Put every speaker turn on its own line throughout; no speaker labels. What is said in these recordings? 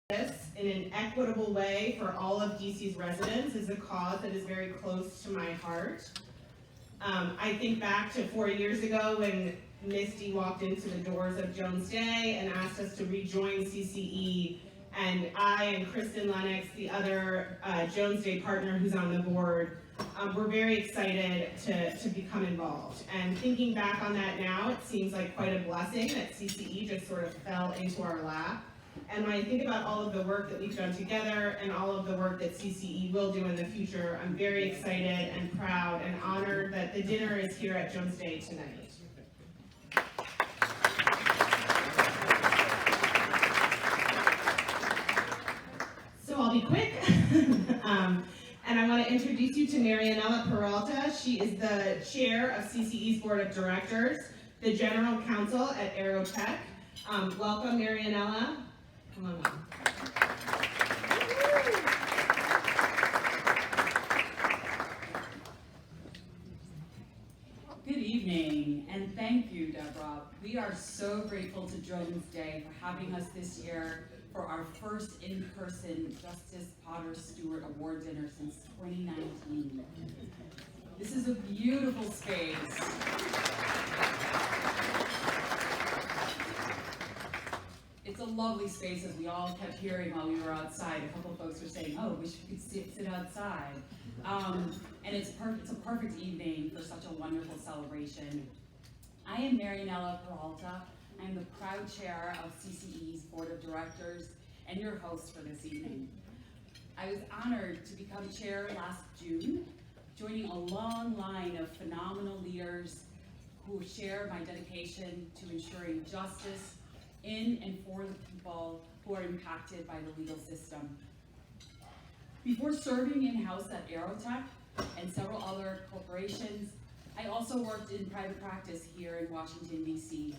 this in an equitable way for all of DC's residents is a cause that is very close to my heart. I think back to 4 years ago when Misty walked into the doors of Jones Day and asked us to rejoin CCE, and I and Kristen Lennox, the other Jones Day partner who's on the board, we're very excited to become involved. And thinking back on that now, it seems like quite a blessing that CCE just sort of fell into our lap. And when I think about all of the work that we've done together and all of the work that CCE will do in the future, I'm very excited and proud and honored that the dinner is here at Jones Day tonight. So I'll be quick. And I want to introduce you to Marianela Peralta. She is the chair of CCE's board of directors, the general counsel at Aerotech. Welcome, Marianela. Come on up.
Good evening, and thank you, Deborah. We are so grateful to Jones Day for having us this year for our first in-person Justice Potter Stewart Award dinner since 2019. This is a beautiful space. It's a lovely space, as we all kept hearing while we were outside. A couple of folks were saying, oh, we could sit outside. And it's a perfect evening for such a wonderful celebration. I am Marianela Peralta. I'm the proud chair of CCE's board of directors and your host for this evening. I was honored to become chair last June, joining a long line of phenomenal leaders who share my dedication to ensuring justice in and for the people who are impacted by the legal system. Before serving in-house at Aerotech and several other corporations, I also worked in private practice here in Washington, D.C.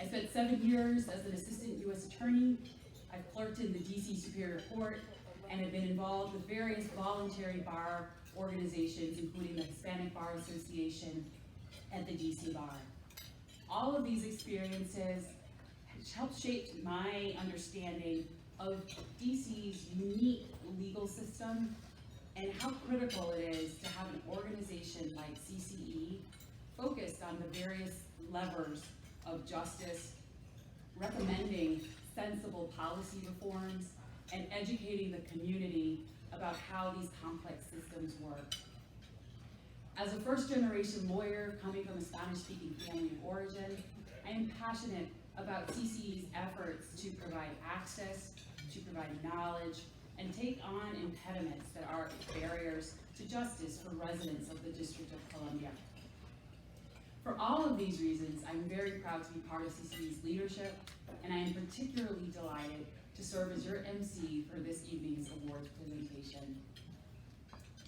I spent 7 years as an assistant U.S. attorney. I've clerked in the D.C. Superior Court and have been involved with various voluntary bar organizations, including the Hispanic Bar Association and the D.C. Bar. All of these experiences helped shape my understanding of D.C.'s unique legal system and how critical it is to have an organization like CCE focused on the various levers of justice, recommending sensible policy reforms, and educating the community about how these complex systems work. As a first-generation lawyer coming from a Spanish-speaking family of origin, I am passionate about CCE's efforts to provide access, to provide knowledge, and take on impediments that are barriers to justice for residents of the District of Colombia. For all of these reasons, I'm very proud to be part of CCE's leadership, and I am particularly delighted to serve as your MC for this evening's awards presentation.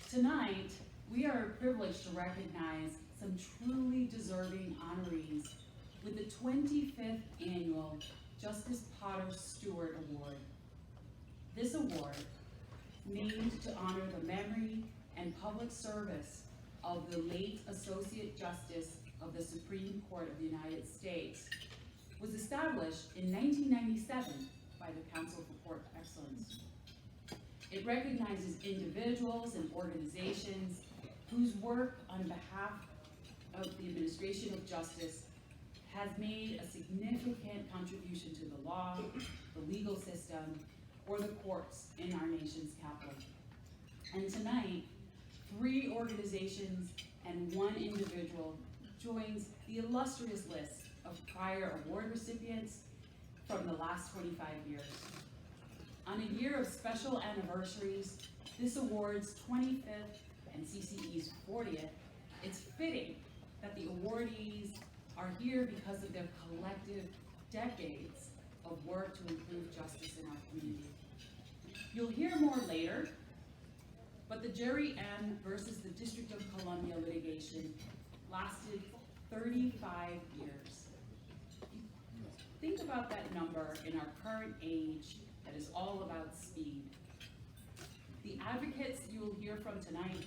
Tonight, we are privileged to recognize some truly deserving honorees with the 25th Annual Justice Potter Stewart Award. This award, named to honor the memory and public service of the late Associate Justice of the Supreme Court of the United States, was established in 1997 by the Council for Court Excellence. It recognizes individuals and organizations whose work on behalf of the administration of justice has made a significant contribution to the law, the legal system, or the courts in our nation's capital. And tonight, 3 organizations and 1 individual joins the illustrious list of prior award recipients from the last 25 years. On a year of special anniversaries, this award's 25th and CCE's 40th, it's fitting that the awardees are here because of their collective decades of work to improve justice in our community. You'll hear more later, but the Jerry M. versus the District of Columbia litigation lasted 35 years. Think about that number in our current age that is all about speed. The advocates you will hear from tonight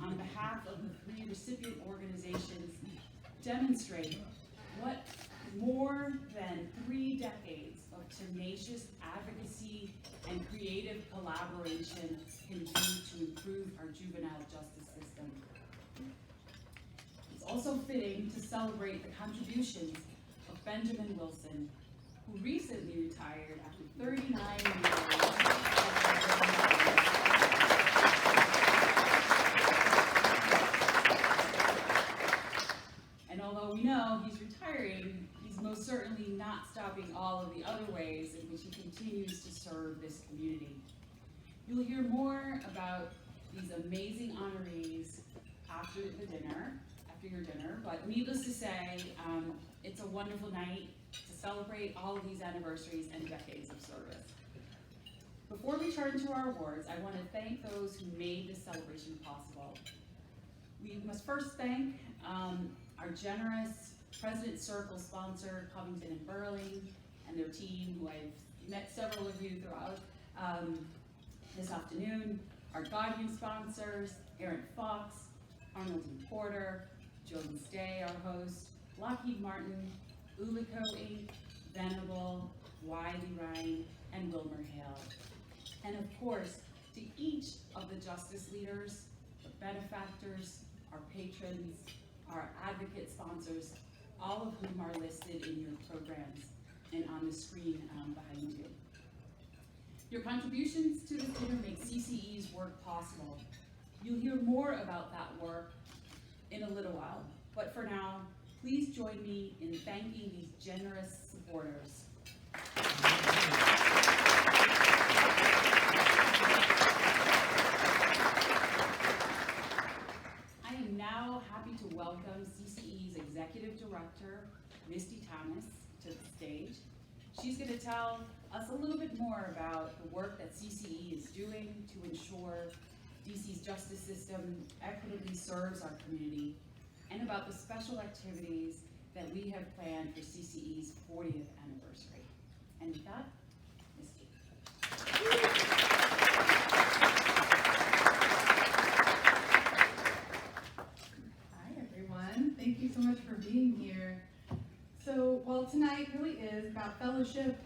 on behalf of the 3 recipient organizations demonstrate what more than 3 decades of tenacious advocacy and creative collaboration can do to improve our juvenile justice system. It's also fitting to celebrate the contributions of Benjamin Wilson, who recently retired after 39 years. And although we know he's retiring, he's most certainly not stopping all of the other ways in which he continues to serve this community. You'll hear more about these amazing honorees after your dinner, but needless to say, it's a wonderful night to celebrate all of these anniversaries and decades of service. Before we turn to our awards, I want to thank those who made this celebration possible. We must first thank our generous President Circle sponsor, Covington Burling, and their team, who I've met several of you throughout this afternoon. Our Guardian sponsors, Aaron Fox, Arnold and Porter, Jones Day, our host, Lockheed Martin, Ulico Inc., Venable, Wiley Ryan, and Wilmer Hale. And of course, to each of the justice leaders, the benefactors, our patrons, our advocate sponsors, all of whom are listed in your programs and on the screen behind you. Your contributions to this dinner make CCE's work possible. You'll hear more about that work in a little while, but for now, please join me in thanking these generous supporters. I am now happy to welcome CCE's Executive Director, Misty Thomas, to the stage. She's going to tell us a little bit more about the work that CCE is doing to ensure DC's justice system equitably serves our community, and about the special activities that we have planned for CCE's 40th anniversary. And with that, Misty.
Hi everyone, thank you so much for being here. So while tonight really is about fellowship,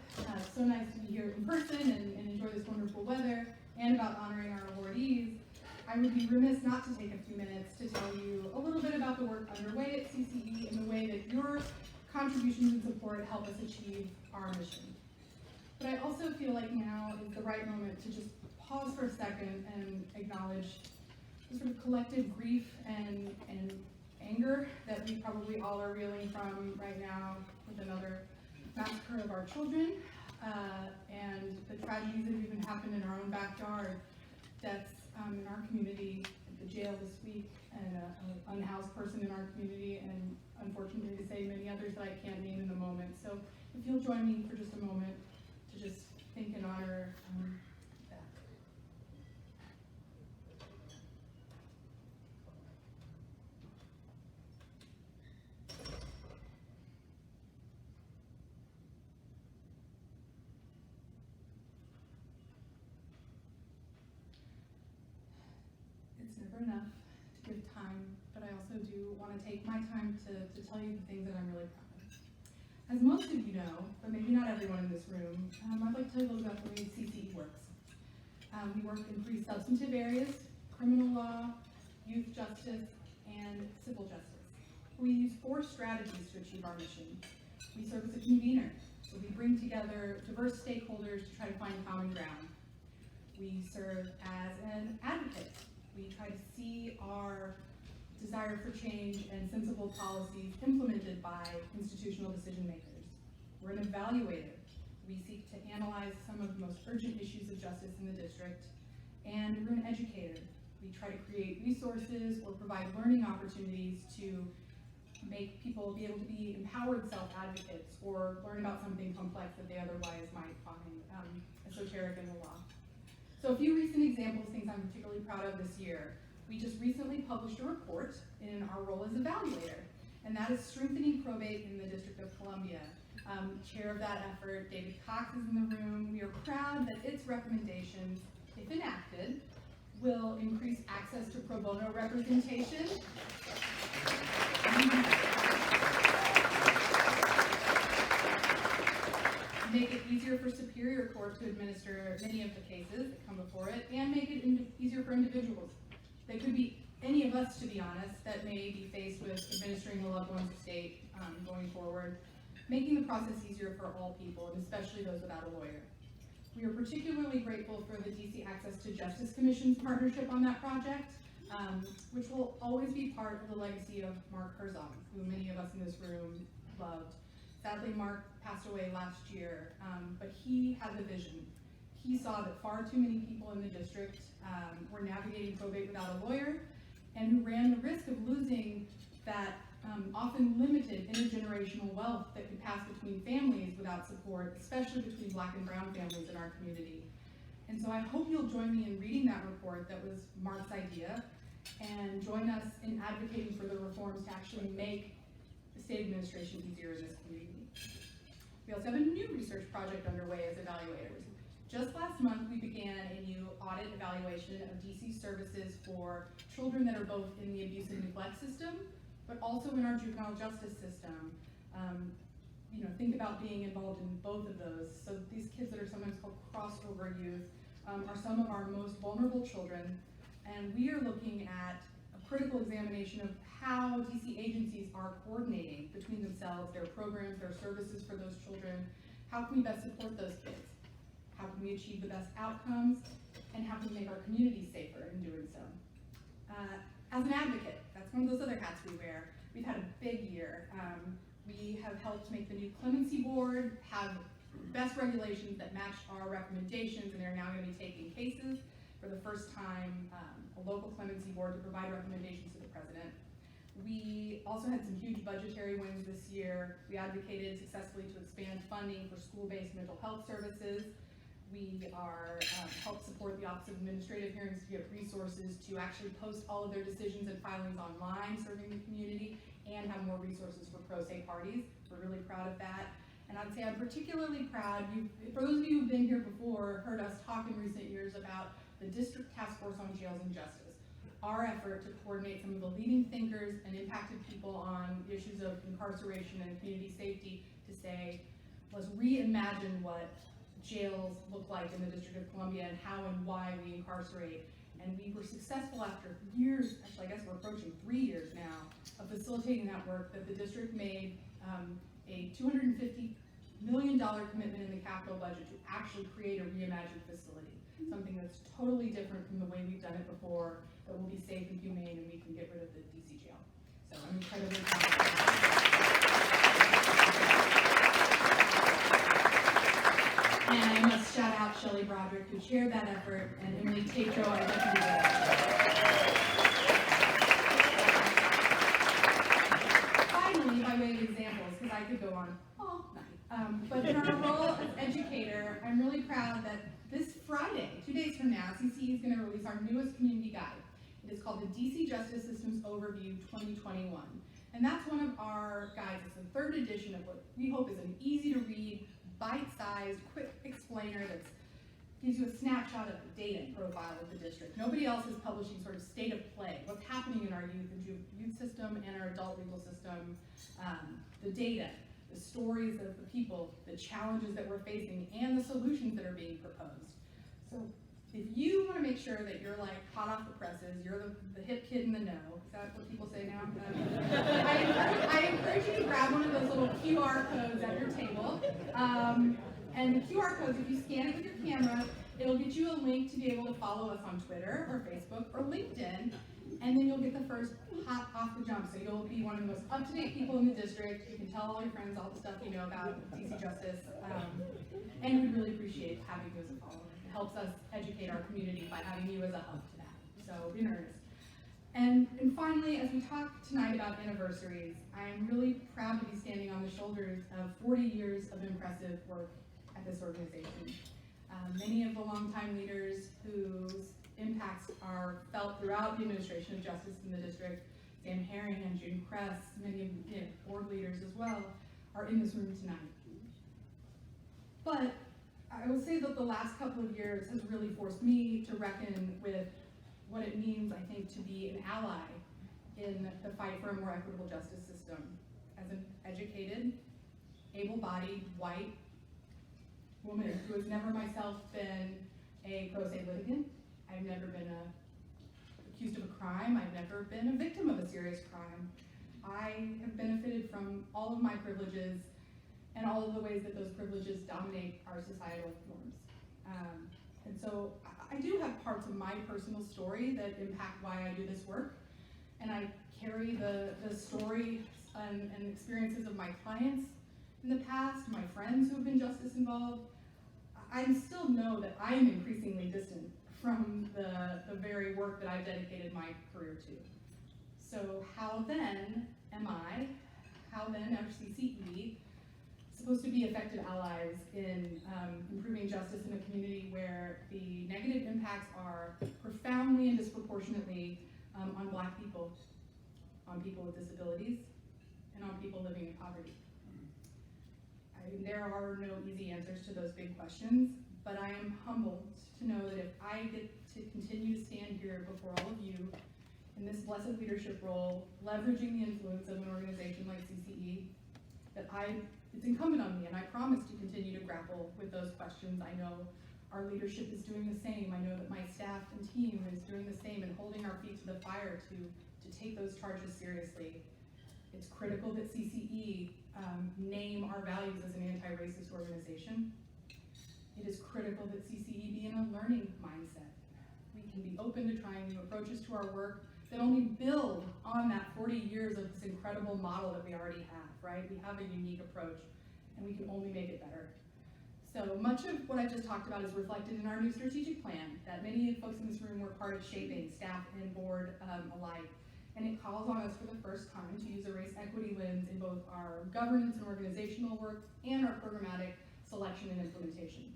so nice to be here in person and enjoy this wonderful weather, and about honoring our awardees, I would be remiss not to take a few minutes to tell you a little bit about the work underway at CCE and the way that your contributions and support help us achieve our mission. But I also feel like now is the right moment to just pause for a second and acknowledge the sort of collective grief and anger that we probably all are reeling from right now with another massacre of our children, and the tragedies that have even happened in our own backyard, deaths in our community, at the jail this week, and an unhoused person in our community, and unfortunately to say many others that I can't name in the moment. So if you'll join me for just a moment to just think and honor that. It's never enough to give time, but I also do want to take my time to tell you the things that I'm really proud of. As most of you know, but maybe not everyone in this room, I'd like to tell you a little about the way CCE works. We work in 3 substantive areas: criminal law, youth justice, and civil justice. We use 4 strategies to achieve our mission. We serve as a convener, so we bring together diverse stakeholders to try to find common ground. We serve as an advocate. We try to see our desire for change and sensible policies implemented by institutional decision makers. We're an evaluator. We seek to analyze some of the most urgent issues of justice in the district. And we're an educator. We try to create resources or provide learning opportunities to make people be able to be empowered self-advocates or learn about something complex that they otherwise might find esoteric in the law. So a few recent examples, things I'm particularly proud of this year. We just recently published a report in our role as evaluator, and that is strengthening probate in the District of Colombia. Chair of that effort, David Cox, is in the room. We are proud that its recommendations, if enacted, will increase access to pro bono representation, make it easier for superior court court to administer many of the cases that come before it and make it easier for individuals. They could be any of us, to be honest, that may be faced with administering a loved one's estate going forward, making the process easier for all people, and especially those without a lawyer. We are particularly grateful for the DC Access to Justice Commission's partnership on that project, which will always be part of the legacy of Mark Herzog, who many of us in this room loved. Sadly, Mark passed away last year, but he had the vision. He saw that far too many people in the district were navigating probate without a lawyer, and who ran the risk of losing that often limited intergenerational wealth that could pass between families without support, especially between Black and brown families in our community. And so I hope you'll join me in reading that report that was Mark's idea, and join us in advocating for the reforms to actually make the state administration easier in this community. We also have a new research project underway as evaluators. Just last month, we began a new audit evaluation of DC services for children that are both in the abuse and neglect system, but also in our juvenile justice system. Think about being involved in both of those. So these kids that are sometimes called crossover youth are some of our most vulnerable children, and we are looking at a critical examination of how DC agencies are coordinating between themselves, their programs, their services for those children. How can we best support those kids? How can we achieve the best outcomes? And how can we make our communities safer in doing so? As an advocate, that's one of those other hats we wear. We've had a big year. We have helped make the new clemency board have best regulations that match our recommendations, and they're now going to be taking cases for the first time, a local clemency board to provide recommendations to the president. We also had some huge budgetary wins this year. We advocated successfully to expand funding for school-based mental health services. We are help support the Office of Administrative Hearings to get resources to actually post all of their decisions and filings online, serving the community, and have more resources for pro se parties. We're really proud of that. And I'd say I'm particularly proud, for those of you who've been here before, heard us talk in recent years about the District Task Force on Jails and Justice. Our effort to coordinate some of the leading thinkers and impacted people on issues of incarceration and community safety to say, let's reimagine what jails look like in the District of Columbia and how and why we incarcerate. And we were successful after years, actually I guess we're approaching 3 years now, of facilitating that work, that the district made a $250 million commitment in the capital budget to actually create a reimagined facility. Something that's totally different from the way we've done it before, that will be safe and humane, and we can get rid of the DC jail. So I'm incredibly proud of that. And I must shout out Shelley Broderick, who chaired that effort, and Emily Tatro, our deputy director. Finally, by way of examples, because I could go on all night, but in our role as educator, I'm really proud that this Friday, 2 days from now, CCE is going to release our newest community guide. It is called the DC Justice Systems Overview 2021. And that's one of our guides. It's the 3rd edition of what we hope is an easy to read, bite-sized, quick explainer that gives you a snapshot of the data and profile of the district. Nobody else is publishing sort of state of play, what's happening in our youth system and our adult legal system, the data, the stories of the people, the challenges that we're facing, and the solutions that are being proposed. So if you want to make sure that you're like hot off the presses, you're the hip kid in the know, is that what people say now? I encourage you to grab one of those little QR codes at your table. And the QR codes, if you scan it with your camera, it'll get you a link to be able to follow us on Twitter or Facebook or LinkedIn, and then you'll get the first hot off the jump. So you'll be one of the most up-to-date people in the district. You can tell all your friends all the stuff you know about DC Justice, and we'd really appreciate having you as a follower. It helps us educate our community by having you as a hub to that. So in earnest. And finally, as we talk tonight about anniversaries, I am really proud to be standing on the shoulders of 40 years of impressive work at this organization. Many of the longtime leaders whose impacts are felt throughout the administration of justice in the district, Sam Herring and June Kress, many of the board leaders as well, are in this room tonight. But I will say that the last couple of years has really forced me to reckon with what it means, I think, to be an ally in the fight for a more equitable justice system. As an educated, able-bodied, white woman who has never myself been a pro se litigant. I've never been accused of a crime. I've never been a victim of a serious crime. I have benefited from all of my privileges and all of the ways that those privileges dominate our societal norms. And so I do have parts of my personal story that impact why I do this work. And I carry the story and experiences of my clients in the past, my friends who have been justice involved. I still know that I am increasingly distant from the very work that I've dedicated my career to. So how then am I, how then are CCE supposed to be effective allies in improving justice in a community where the negative impacts are profoundly and disproportionately on Black people, on people with disabilities, and on people living in poverty? There are no easy answers to those big questions, but I am humbled to know that if I get to continue to stand here before all of you in this blessed leadership role, leveraging the influence of an organization like CCE, that it's incumbent on me, and I promise to continue to grapple with those questions. I know our leadership is doing the same. I know that my staff and team is doing the same and holding our feet to the fire to take those charges seriously. It's critical that CCE name our values as an anti-racist organization. It is critical that CCE be in a learning mindset. We can be open to trying new approaches to our work that only build on that 40 years of this incredible model that we already have, right? We have a unique approach, and we can only make it better. So much of what I just talked about is reflected in our new strategic plan that many folks in this room were part of shaping, staff and board alike. And it calls on us for the first time to use a race equity lens in both our governance and organizational work and our programmatic selection and implementation.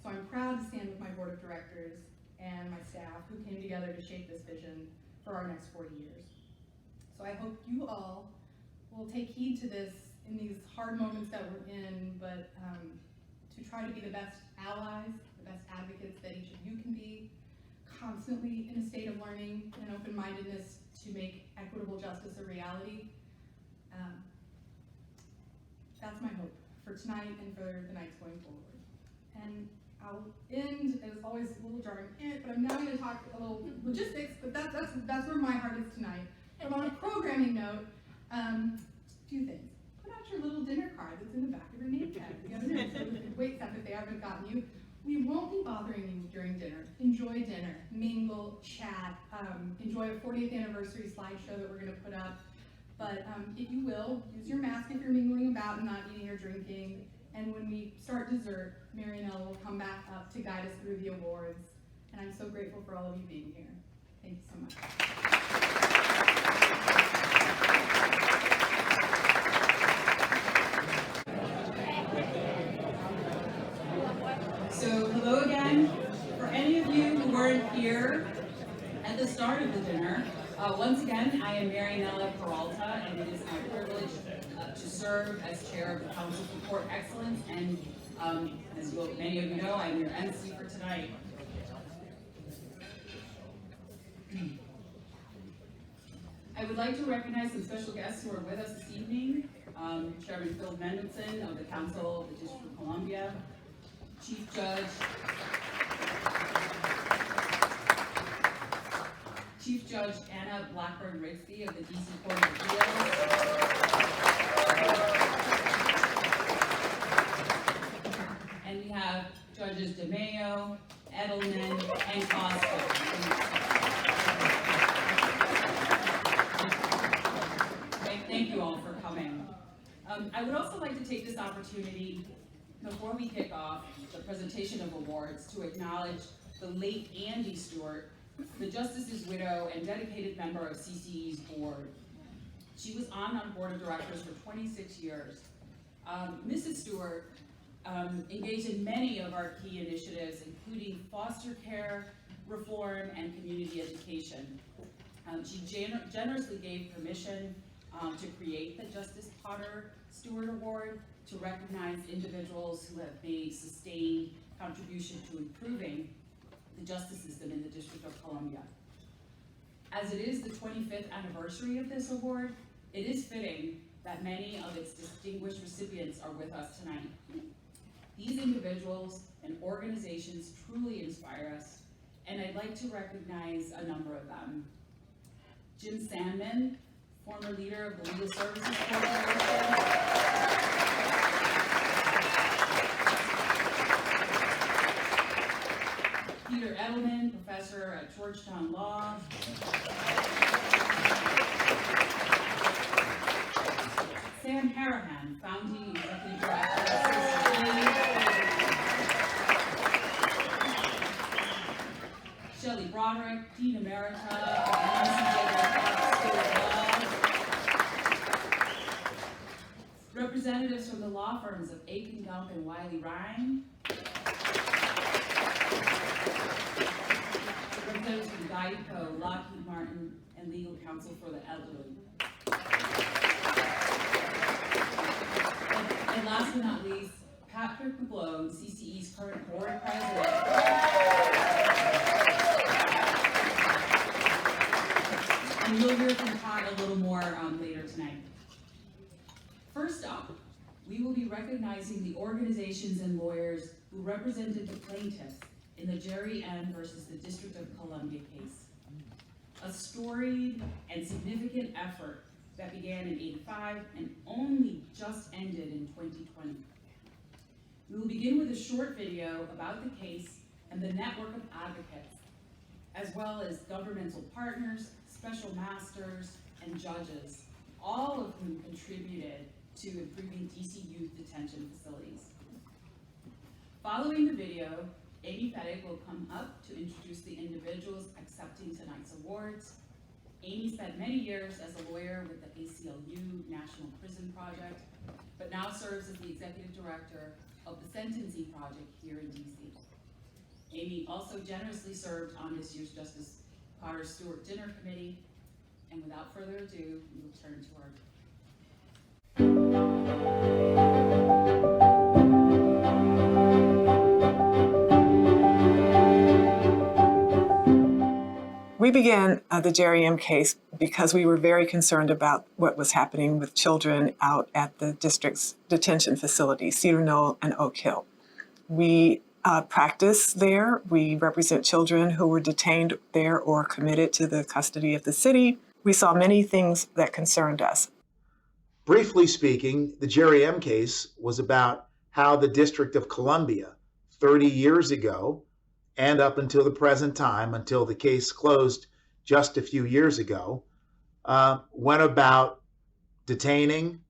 So I'm proud to stand with my board of directors and my staff who came together to shape this vision for our next 40 years. So I hope you all will take heed to this in these hard moments that we're in, but to try to be the best allies, the best advocates that each of you can be, constantly in a state of learning and open-mindedness to make equitable justice a reality. That's my hope for tonight and for the nights going forward. And I'll end, as always, a little jarring, but I'm now going to talk a little logistics, but that's where my heart is tonight. But on a programming note, two things. Put out your little dinner card that's in the back of your name tag. The other night, so wait stuff if they haven't gotten you. We won't be bothering you during dinner. Enjoy dinner, mingle, chat, enjoy a 40th anniversary slideshow that we're going to put up. But if you will, use your mask if you're mingling about and not eating or drinking. And when we start dessert, Marianelle will come back up to guide us through the awards. And I'm so grateful for all of you being here. Thank you so much.
So hello again. For any of you who weren't here at the start of the dinner, once again, I am Marianella Peralta, and it is my privilege to serve as chair of the Council for Court Excellence, and as many of you know, I'm your MC for tonight. I would like to recognize some special guests who are with us this evening. Chairman Phil Mendelssohn of the Council of the District of Colombia, Chief Judge Anna Blackburn-Rigsby of the DC Court of Appeals, and we have Judges DeMayo, Edelman, and Costa. Thank you all for coming. I would also like to take this opportunity, before we kick off the presentation of awards, to acknowledge the late Andy Stewart, the Justice's widow and dedicated member of CCE's board. She was on our board of directors for 26 years. Mrs. Stewart engaged in many of our key initiatives, including foster care reform and community education. She generously gave permission to create the Justice Potter Stewart Award to recognize individuals who have made sustained contribution to improving the justice system in the District of Colombia. As it is the 25th anniversary of this award, it is fitting that many of its distinguished recipients are with us tonight. These individuals and organizations truly inspire us, and I'd like to recognize a number of them. Jim Sandman, former leader of the Legal Services Corporation. Peter Edelman, professor at Georgetown Law. Sam Harahan, founding executive director of CCA. Shelley Broderick, Dean Emerita of Stewart. Representatives from the law firms of Aiken Gump and Wiley Ryan. Representatives from Geico, Lockheed Martin, and legal counsel for the elderly. And last but not least, Patrick McGlone, CCE's current board president. And you'll hear from Todd a little more later tonight. First up, we will be recognizing the organizations and lawyers who represented the plaintiffs in the Jerry M. versus the District of Columbia case. A storied and significant effort that began in '85 and only just ended in 2020. We will begin with a short video about the case and the network of advocates, as well as governmental partners, special masters, and judges, all of whom contributed to improving DC youth detention facilities. Following the video, Amy Fettig will come up to introduce the individuals accepting tonight's awards. Amy spent many years as a lawyer with the ACLU National Prison Project, but now serves as the executive director of the Sentencing Project here in DC. Amy also generously served on this year's Justice Potter Stewart Dinner Committee, and without further ado, we will turn to our
We began the Jerry M. case because we were very concerned about what was happening with children out at the district's detention facilities, Cedar Knoll and Oak Hill. We practice there. We represent children who were detained there or committed to the custody of the city. We saw many things that concerned us.
Briefly speaking, the Jerry M. case was about how the District of Columbia 30 years ago and up until the present time, until the case closed just a few years ago, went about detaining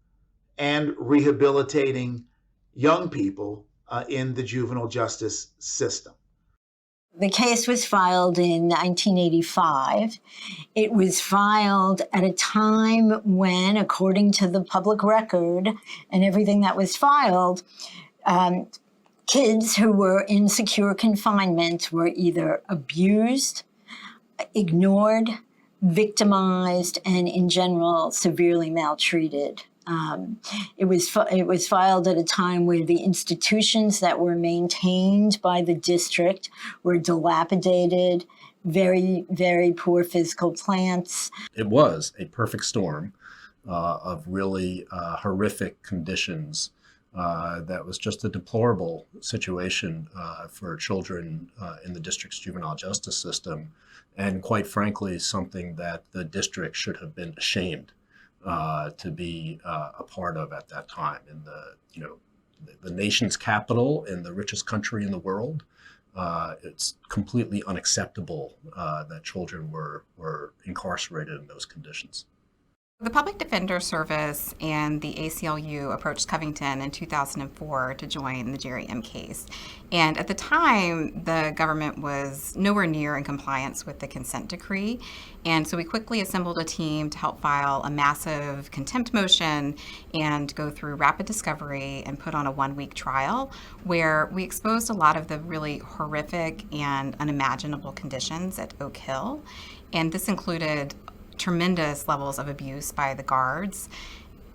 and rehabilitating young people in the juvenile justice system.
The case was filed in 1985. It was filed at a time when, according to the public record and everything that was filed, kids who were in secure confinement were either abused, ignored, victimized, and in general, severely maltreated. It was filed at a time where the institutions that were maintained by the district were dilapidated, very, very poor physical plants.
It was a perfect storm of really horrific conditions. That was just a deplorable situation for children in the district's juvenile justice system, and quite frankly, something that the district should have been ashamed to be a part of at that time. In the nation's capital, in the richest country in the world, it's completely unacceptable that children were incarcerated in those conditions.
The Public Defender Service and the ACLU approached Covington in 2004 to join the Jerry M. case. And at the time, the government was nowhere near in compliance with the consent decree. And so we quickly assembled a team to help file a massive contempt motion and go through rapid discovery and put on a one-week trial where we exposed a lot of the really horrific and unimaginable conditions at Oak Hill. And this included tremendous levels of abuse by the guards,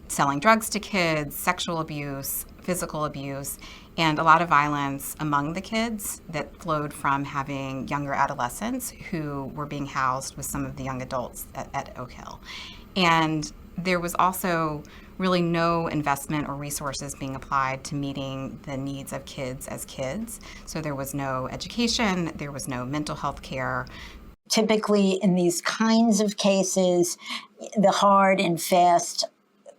selling drugs to kids, sexual abuse, physical abuse, and a lot of violence among the kids that flowed from having younger adolescents who were being housed with some of the young adults at Oak Hill. And there was also really no investment or resources being applied to meeting the needs of kids as kids. So there was no education, there was no mental health care.
Typically, in these kinds of cases, the hard and fast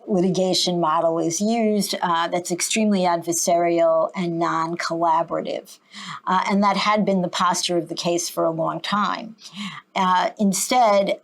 litigation model is used that's extremely adversarial and non-collaborative. And that had been the posture of the case for a long time. Instead,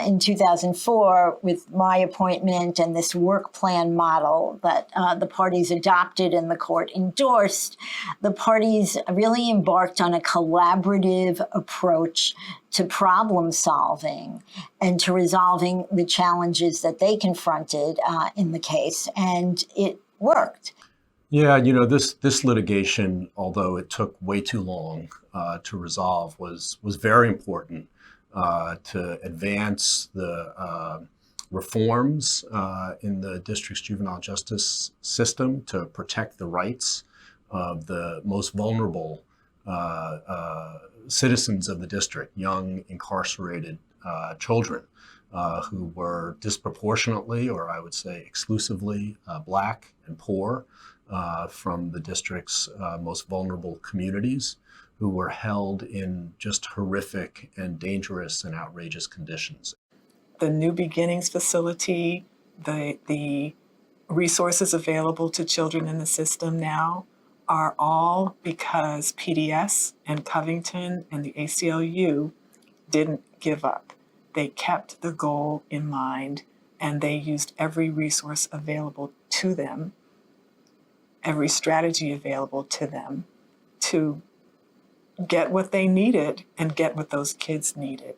in 2004, with my appointment and this work plan model that the parties adopted and the court endorsed, the parties really embarked on a collaborative approach to problem solving and to resolving the challenges that they confronted in the case, and it worked.
Yeah, you know, this litigation, although it took way too long to resolve, was very important to advance the reforms in the district's juvenile justice system to protect the rights of the most vulnerable citizens of the district, young incarcerated children who were disproportionately, or I would say exclusively, Black and poor from the district's most vulnerable communities, who were held in just horrific and dangerous and outrageous conditions.
The New Beginnings facility, the resources available to children in the system now are all because PDS and Covington and the ACLU didn't give up. They kept the goal in mind, and they used every resource available to them, every strategy available to them to get what they needed and get what those kids needed.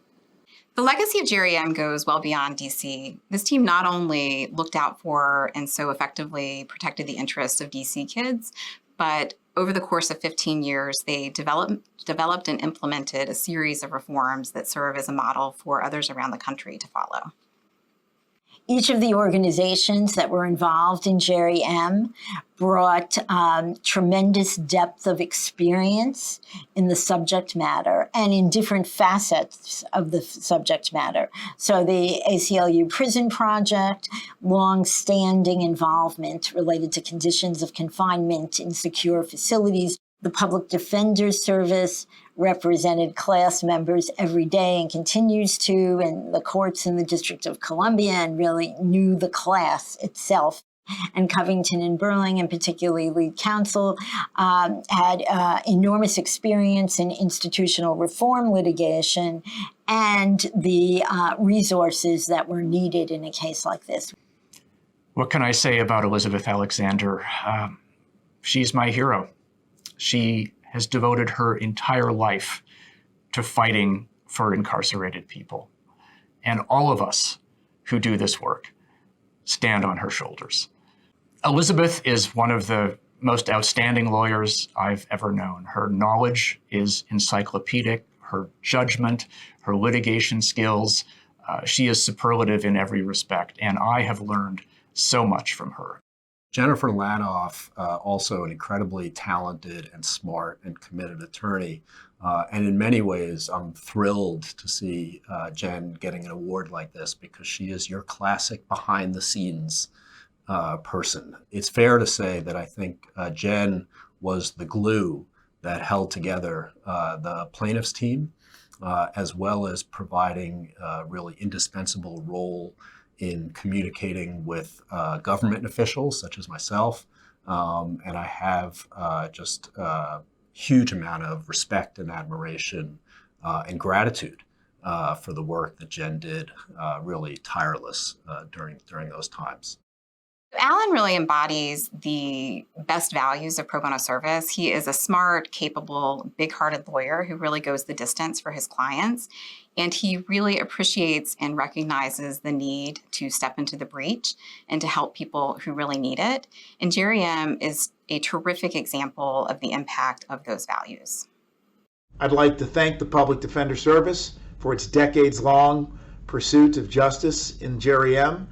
The legacy of Jerry M. goes well beyond DC. This team not only looked out for and so effectively protected the interests of DC kids, but over the course of 15 years, they developed and implemented a series of reforms that serve as a model for others around the country to follow.
Each of the organizations that were involved in Jerry M. brought tremendous depth of experience in the subject matter and in different facets of the subject matter. So the ACLU Prison Project, long-standing involvement related to conditions of confinement in secure facilities. The Public Defender's Service represented class members every day and continues to, and the courts in the District of Colombia, and really knew the class itself. And Covington and Burling, and particularly lead counsel, had enormous experience in institutional reform litigation and the resources that were needed in a case like this.
What can I say about Elizabeth Alexander? She's my hero. She has devoted her entire life to fighting for incarcerated people. And all of us who do this work stand on her shoulders. Elizabeth is one of the most outstanding lawyers I've ever known. Her knowledge is encyclopedic, her judgment, her litigation skills. She is superlative in every respect, and I have learned so much from her.
Jennifer Lanoff, also an incredibly talented and smart and committed attorney. And in many ways, I'm thrilled to see Jen getting an award like this because she is your classic behind the scenes person. It's fair to say that I think Jen was the glue that held together the plaintiffs team, as well as providing a really indispensable role in communicating with government officials such as myself. And I have just a huge amount of respect and admiration and gratitude for the work that Jen did, really tireless during those times.
Alan really embodies the best values of pro bono service. He is a smart, capable, big-hearted lawyer who really goes the distance for his clients. And he really appreciates and recognizes the need to step into the breach and to help people who really need it. And Jerry M. is a terrific example of the impact of those values.
I'd like to thank the Public Defender Service for its decades-long pursuit of justice in Jerry M.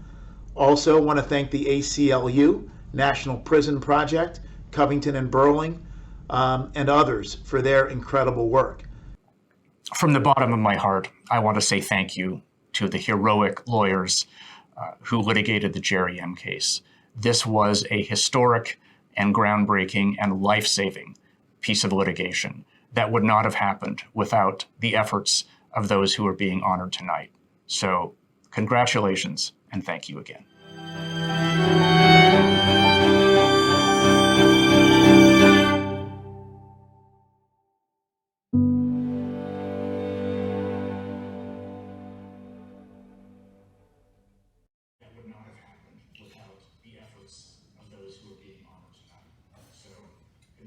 Also want to thank the ACLU National Prison Project, Covington and Burling, and others for their incredible work.
From the bottom of my heart, I want to say thank you to the heroic lawyers who litigated the Jerry M. case. This was a historic and groundbreaking and life-saving piece of litigation that would not have happened without the efforts of those who are being honored tonight. So congratulations and thank you again. That would not have happened without the efforts of those who are being honored tonight. So congratulations and thank you.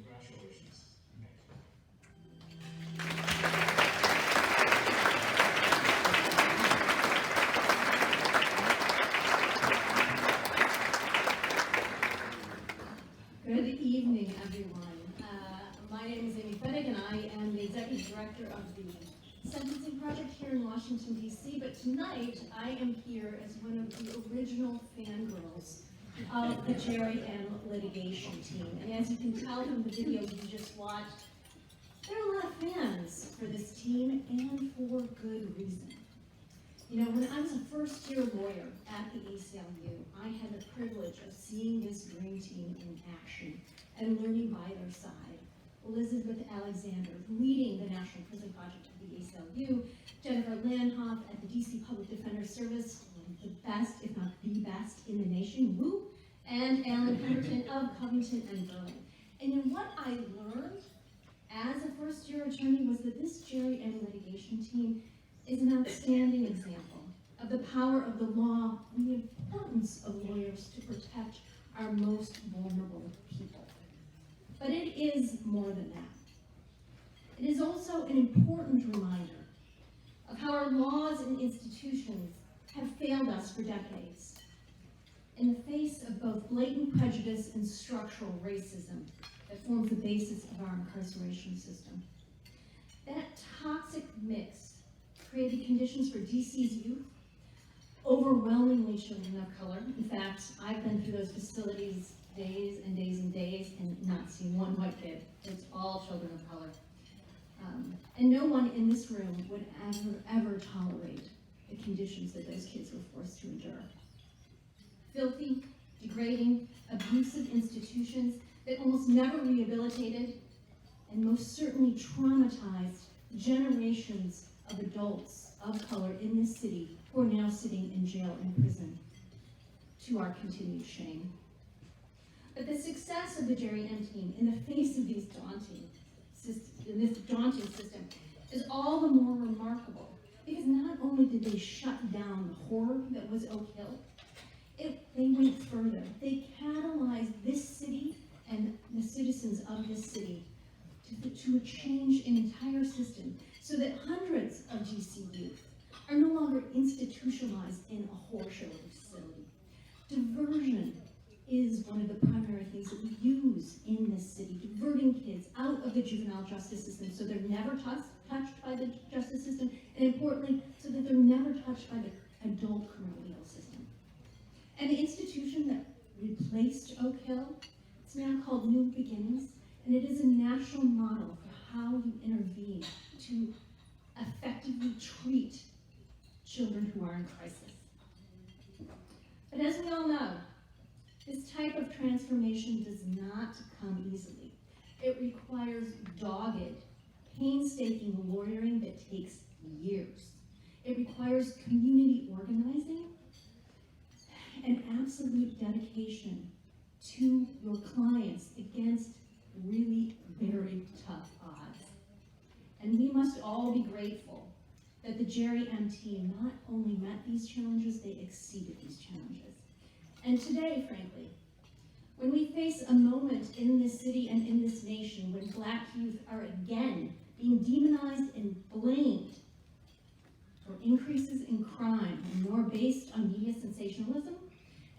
Good evening, everyone. My name is Amy Fennick, and I am the Executive Director of the Sentencing Project here in Washington, D.C. But tonight, I am here as one of the original fangirls of the Jerry M. litigation team. And as you can tell from the video you just watched, there are a lot of fans for this team, and for good reason. You know, when I was a first-year lawyer at the ACLU, I had the privilege of seeing this dream team in action and learning by their side. Elizabeth Alexander, leading the National Prison Project of the ACLU, Jennifer Landhoff at the DC Public Defender Service, one of the best, if not the best in the nation, woo, and Alan Pemberton of Covington and Burling. And then what I learned as a first-year attorney was that this Jerry M. litigation team is an outstanding example of the power of the law and the importance of lawyers to protect our most vulnerable people. But it is more than that. It is also an important reminder of how our laws and institutions have failed us for decades. In the face of both blatant prejudice and structural racism that forms the basis of our incarceration system. That toxic mix created conditions for DC's youth, overwhelmingly children of color. In fact, I've been through those facilities days and days and days and not seen one white kid. It's all children of color. And no one in this room would ever tolerate the conditions that those kids were forced to endure. Filthy, degrading, abusive institutions that almost never rehabilitated and most certainly traumatized generations of adults of color in this city who are now sitting in jail and prison, to our continued shame. But the success of the Jerry M. team in the face of this daunting system is all the more remarkable because not only did they shut down the horror that was Oak Hill, they went further. They catalyzed this city and the citizens of this city to change an entire system so that hundreds of DC youth are no longer institutionalized in a horror show facility. Diversion is one of the primary things that we use in this city, diverting kids out of the juvenile justice system so they're never touched by the justice system, and importantly, so that they're never touched by the adult criminal legal system. And the institution that replaced Oak Hill, it's now called New Beginnings, and it is a national model for how you intervene to effectively treat children who are in crisis. But as we all know, this type of transformation does not come easily. It requires dogged, painstaking lawyering that takes years. It requires community organizing and absolute dedication to your clients against really very tough odds. And we must all be grateful that the Jerry M. team not only met these challenges, they exceeded these challenges. And today, frankly, when we face a moment in this city and in this nation when Black youth are again being demonized and blamed for increases in crime and more based on media sensationalism,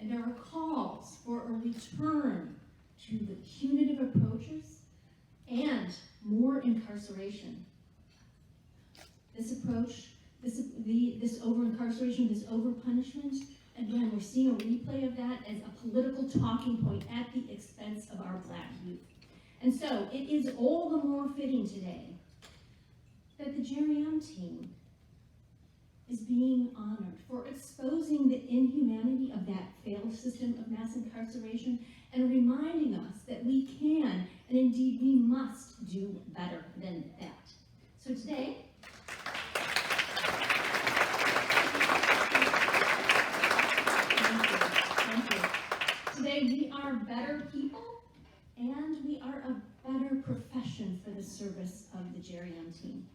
and there are calls for a return to the punitive approaches and more incarceration. This approach, this over-incarceration, this over-punishment, again, we're seeing a replay of that as a political talking point at the expense of our Black youth. And so it is all the more fitting today that the Jerry M. team is being honored for exposing the inhumanity of that failed system of mass incarceration and reminding us that we can, and indeed we must, do better than that. So today, thank you. Today we are better people and we are a better profession for the service of the Jerry M team.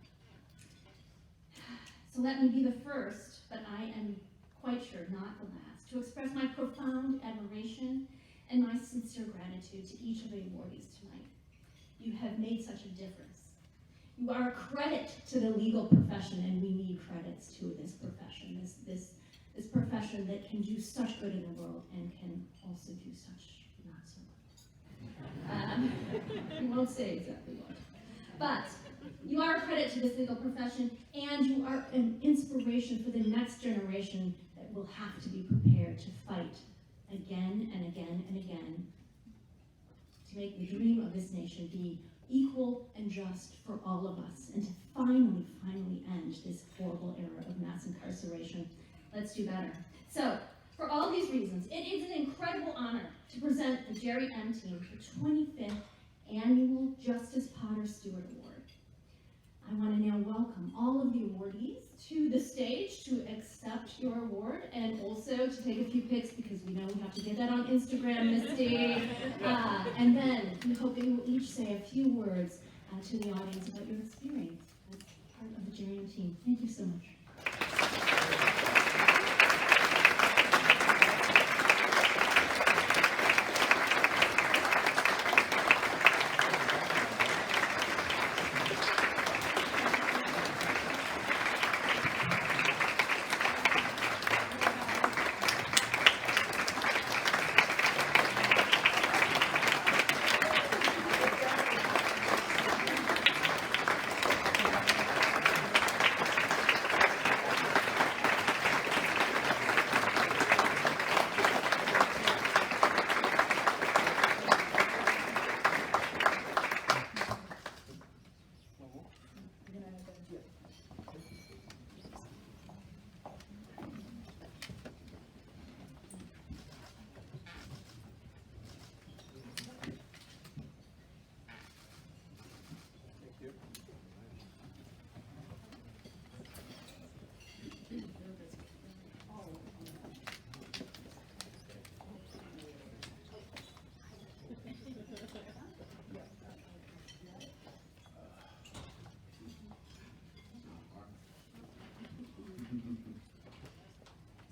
So let me be the first, but I am quite sure not the last, to express my profound admiration and my sincere gratitude to each of the awardees tonight. You have made such a difference. You are a credit to the legal profession, and we need credits to this profession, this profession that can do such good in the world and can also do such not so good. We won't say exactly what. But you are a credit to this legal profession, and you are an inspiration for the next generation that will have to be prepared to fight again and again and again to make the dream of this nation be equal and just for all of us, and to finally end this horrible era of mass incarceration. Let's do better. So, for all these reasons, it is an incredible honor to present the Jerry M team the 25th Annual Justice Potter Stewart Award. I want to now welcome all of the awardees to the stage to accept your award, and also to take a few pics, because we know we have to get that on Instagram, Misty. And then we hope that you will each say a few words to the audience about your experience as part of the Jerry M team. Thank you so much.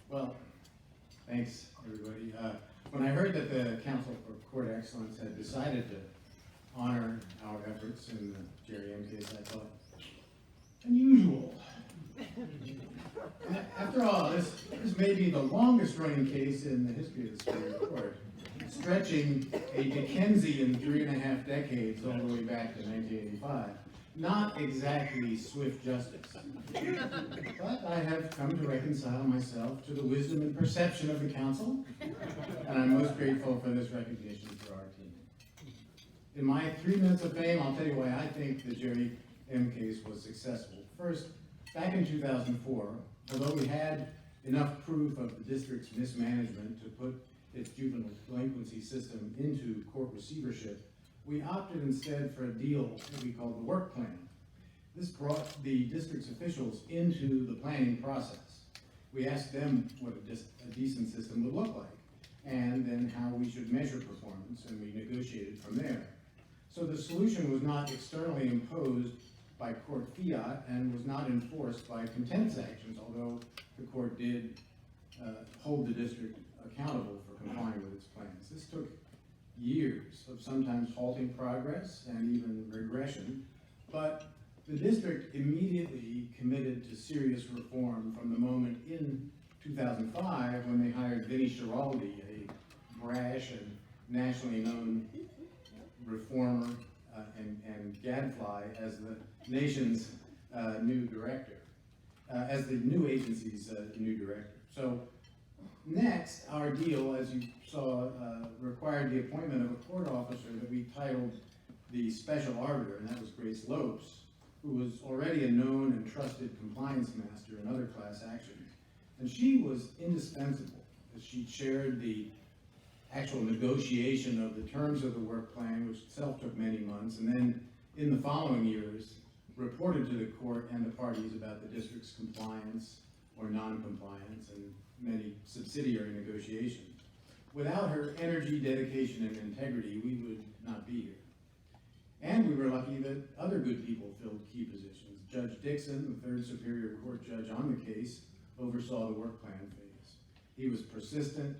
Well, thanks, everybody. When I heard that the Council for Court Excellence had decided to honor our efforts in the Jerry M case, I thought, unusual. After all, this may be the longest running case in the history of the Supreme Court, stretching a Dickensian 3.5 decades all the way back to 1985. Not exactly swift justice. But I have come to reconcile myself to the wisdom and perception of the council, and I'm most grateful for this recognition for our team. In my 3 minutes of fame, I'll tell you why I think the Jerry M case was successful. First, back in 2004, although we had enough proof of the district's mismanagement to put its juvenile delinquency system into court receivership, we opted instead for a deal that we called the work plan. This brought the district's officials into the planning process. We asked them what a decent system would look like, and then how we should measure performance, and we negotiated from there. So the solution was not externally imposed by court fiat and was not enforced by contempt actions, although the court did hold the district accountable for complying with its plans. This took years of sometimes halting progress and even regression, but the district immediately committed to serious reform from the moment in 2005 when they hired Vinnie Schiraldi, a brash and nationally known reformer and gadfly, as the nation's new director, as the new agency's new director. So next, our deal, as you saw, required the appointment of a court officer that we titled the special arbiter, and that was Grace Lopes, who was already a known and trusted compliance master in other class actions. And she was indispensable, as she chaired the actual negotiation of the terms of the work plan, which itself took many months, and then in the following years, reported to the court and the parties about the district's compliance or non-compliance and many subsidiary negotiations. Without her energy, dedication, and integrity, we would not be here. And we were lucky that other good people filled key positions. Judge Dixon, the third Superior Court judge on the case, oversaw the work plan phase. He was persistent,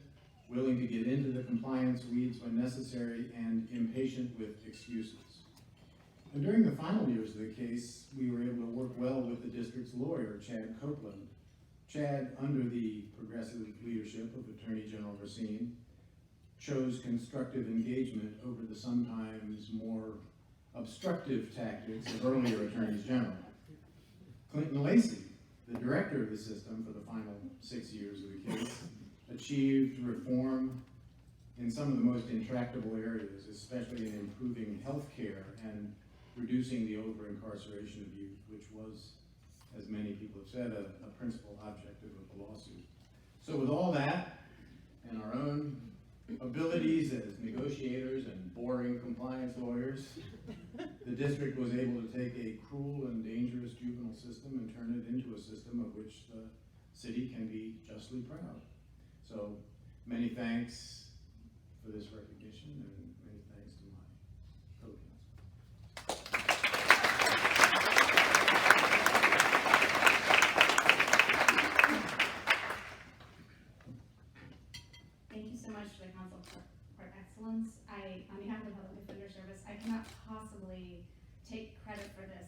willing to get into the compliance weeds when necessary, and impatient with excuses. And during the final years of the case, we were able to work well with the district's lawyer, Chad Copeland. Chad, under the progressive leadership of Attorney General Racine, chose constructive engagement over the sometimes more obstructive tactics of earlier attorneys general. Clinton Lacey, the director of the system for the final 6 years of the case, achieved reform in some of the most intractable areas, especially in improving health care and reducing the over-incarceration of youth, which was, as many people have said, a principal objective of the lawsuit. So with all that, and our own abilities as negotiators and boring compliance lawyers, the district was able to take a cruel and dangerous juvenile system and turn it into a system of which the city can be justly proud. So many thanks for this recognition, and many thanks to my co-counsel.
Thank you so much to the Council for Excellence. On behalf of the Public Defender Service, I cannot possibly take credit for the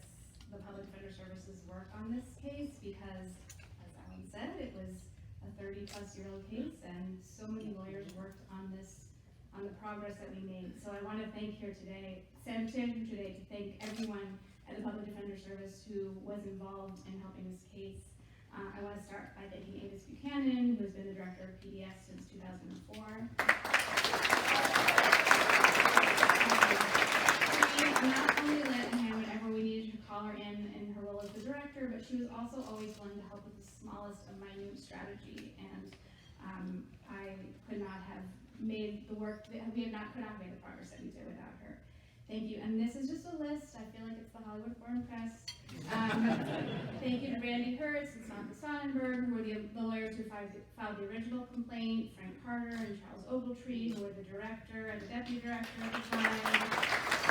Public Defender Service's work on this case because, as Alan said, it was a 30-plus-year-old case, and so many lawyers worked on the progress that we made. So I want to stand here today to thank everyone at the Public Defender Service who was involved in helping this case. I want to start by thanking Amos Buchanan, who has been the director of PDS since 2004. She not only lent a hand whenever we needed to call her in her role as the director, but she was also always willing to help with the smallest of minute strategy. And I could not have made the work that could not have made the progress that we did without her. Thank you. And this is just a list. I feel like it's the Hollywood Foreign Press. Thank you to Randy Hertz and Sandra Sonnenberg, who were the lawyers who filed the original complaint, Frank Carter and Charles Ogletree, who were the director and the deputy director at the time.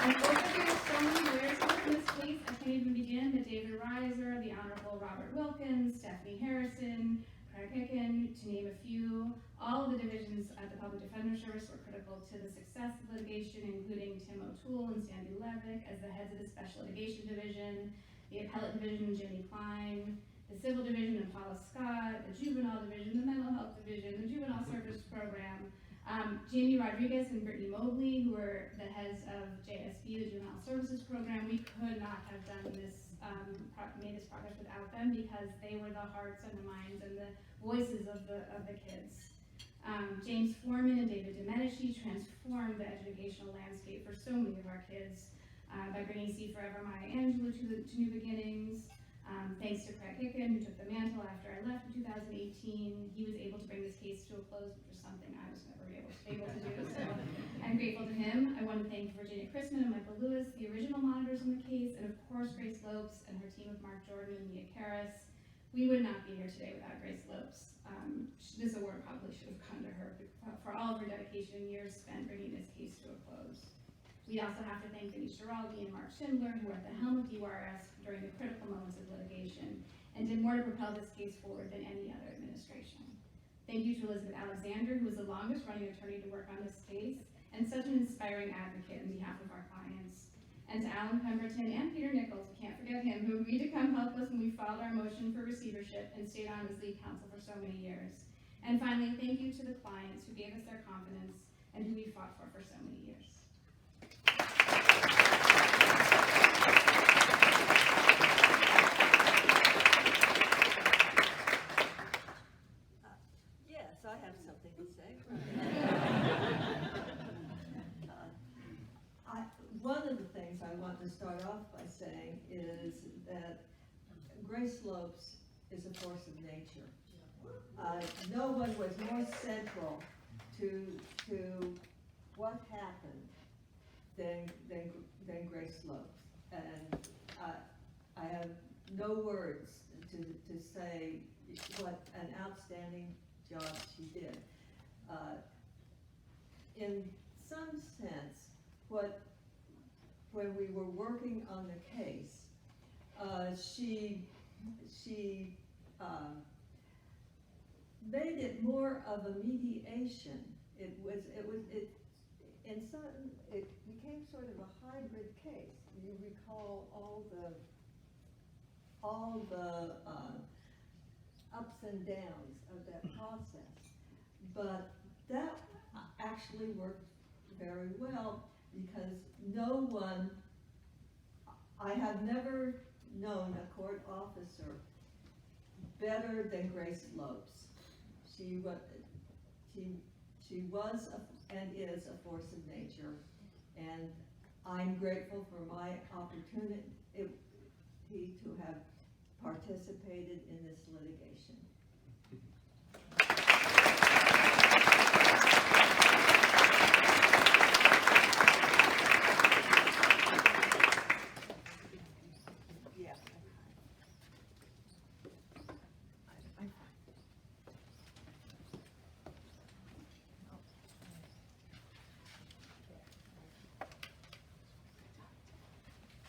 And over here, so many lawyers worked in this case, I can't even begin, but David Reiser, the Honorable Robert Wilkins, Stephanie Harrison, Craig Hicken, to name a few. All of the divisions at the Public Defender Service were critical to the success of litigation, including Tim O'Toole and Sandy Levick as the heads of the Special Litigation Division, the Appellate Division, Jimmy Klein, the Civil Division, and Paula Scott, the Juvenile Division, the Mental Health Division, the Juvenile Service Program, Jamie Rodriguez and Brittany Mobley, who were the heads of JSB, the Juvenile Services Program. We could not have done this, made this progress without them because they were the hearts and the minds and the voices of the kids. James Foreman and David Domenici transformed the educational landscape for so many of our kids by bringing See Forever Maya Angelou to New Beginnings. Thanks to Craig Hicken, who took the mantle after I left in 2018. He was able to bring this case to a close, which is something I was never able to do, so I'm grateful to him. I want to thank Virginia Chrisman and Michael Lewis, the original monitors in the case, and of course Grace Lopes and her team of Mark Jordan and Mia Karras. We would not be here today without Grace Lopes. This award probably should have gone to her for all of her dedication and years spent bringing this case to a close. We also have to thank Denise Giraldi and Mark Schindler, who were at the helm of DURS during the critical moments of litigation and did more to propel this case forward than any other administration. Thank you to Elizabeth Alexander, who was the longest running attorney to work on this case and such an inspiring advocate on behalf of our clients. And to Alan Pemberton and Peter Nichols, we can't forget him, who agreed to come help us when we filed our motion for receivership and stayed on as lead counsel for so many years. And finally, thank you to the clients who gave us their confidence and who we fought for so many years.
Yes, I have something to say. One of the things I want to start off by saying is that Grace Lopes is a force of nature. No one was more central to what happened than Grace Lopes. And I have no words to say what an outstanding job she did. In some sense, when we were working on the case, she made it more of a mediation. It became sort of a hybrid case. You recall all the ups and downs of that process, but that actually worked very well because I have never known a court officer better than Grace Lopes. She was and is a force of nature, and I'm grateful for my opportunity to have participated in this litigation.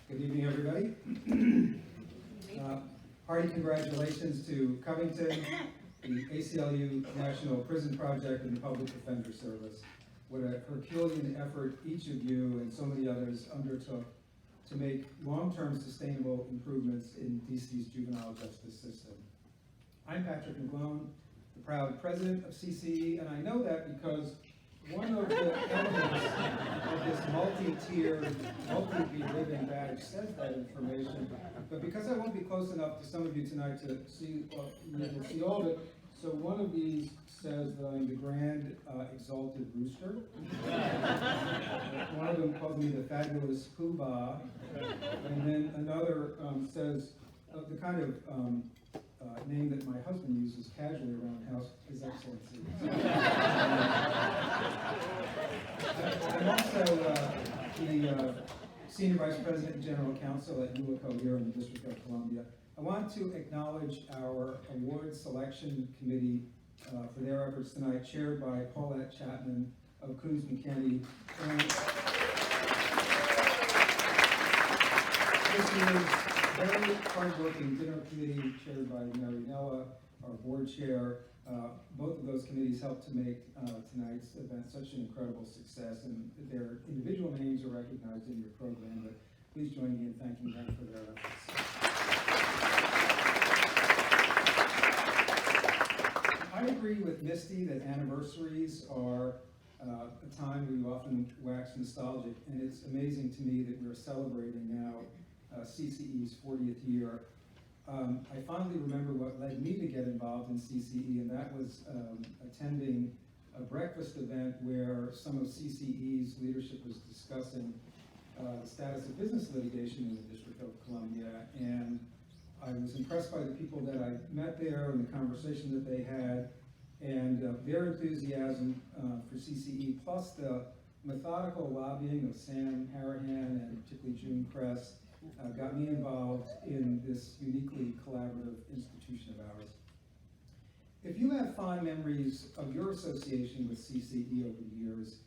Good evening, everybody. Hearty congratulations to Covington, the ACLU National Prison Project, and the Public Defender Service. What a Herculean effort each of you and so many others undertook to make long-term sustainable improvements in DC's juvenile justice system. I'm Patrick McGlone, the proud president of CCE, and I know that because one of the elements of this multi-tiered, multi-living badge says that information, but because I won't be close enough to some of you tonight to see all of it, so one of these says that I'm the grand exalted rooster. One of them calls me the fabulous poobah, and then another says the kind of name that my husband uses casually around the house, His Excellency. I'm also the Senior Vice President and General Counsel at ULICO here in the District of Columbia. I want to acknowledge our award selection committee for their efforts tonight, chaired by Paulette Chapman of Coons McKinney. This year's very hard-working dinner committee, chaired by Mary Nella, our board chair. Both of those committees helped to make tonight's event such an incredible success, and their individual names are recognized in your program, but please join me in thanking them for their efforts. I agree with Misty that anniversaries are a time where you often wax nostalgic, and it's amazing to me that we're celebrating now CCE's 40th year. I fondly remember what led me to get involved in CCE, and that was attending a breakfast event where some of CCE's leadership was discussing the status of business litigation in the District of Columbia, and I was impressed by the people that I met there and the conversation that they had, and their enthusiasm for CCE, plus the methodical lobbying of Sam Harahan and particularly June Kress, got me involved in this uniquely collaborative institution of ours. If you have fond memories of your association with CCE over the years,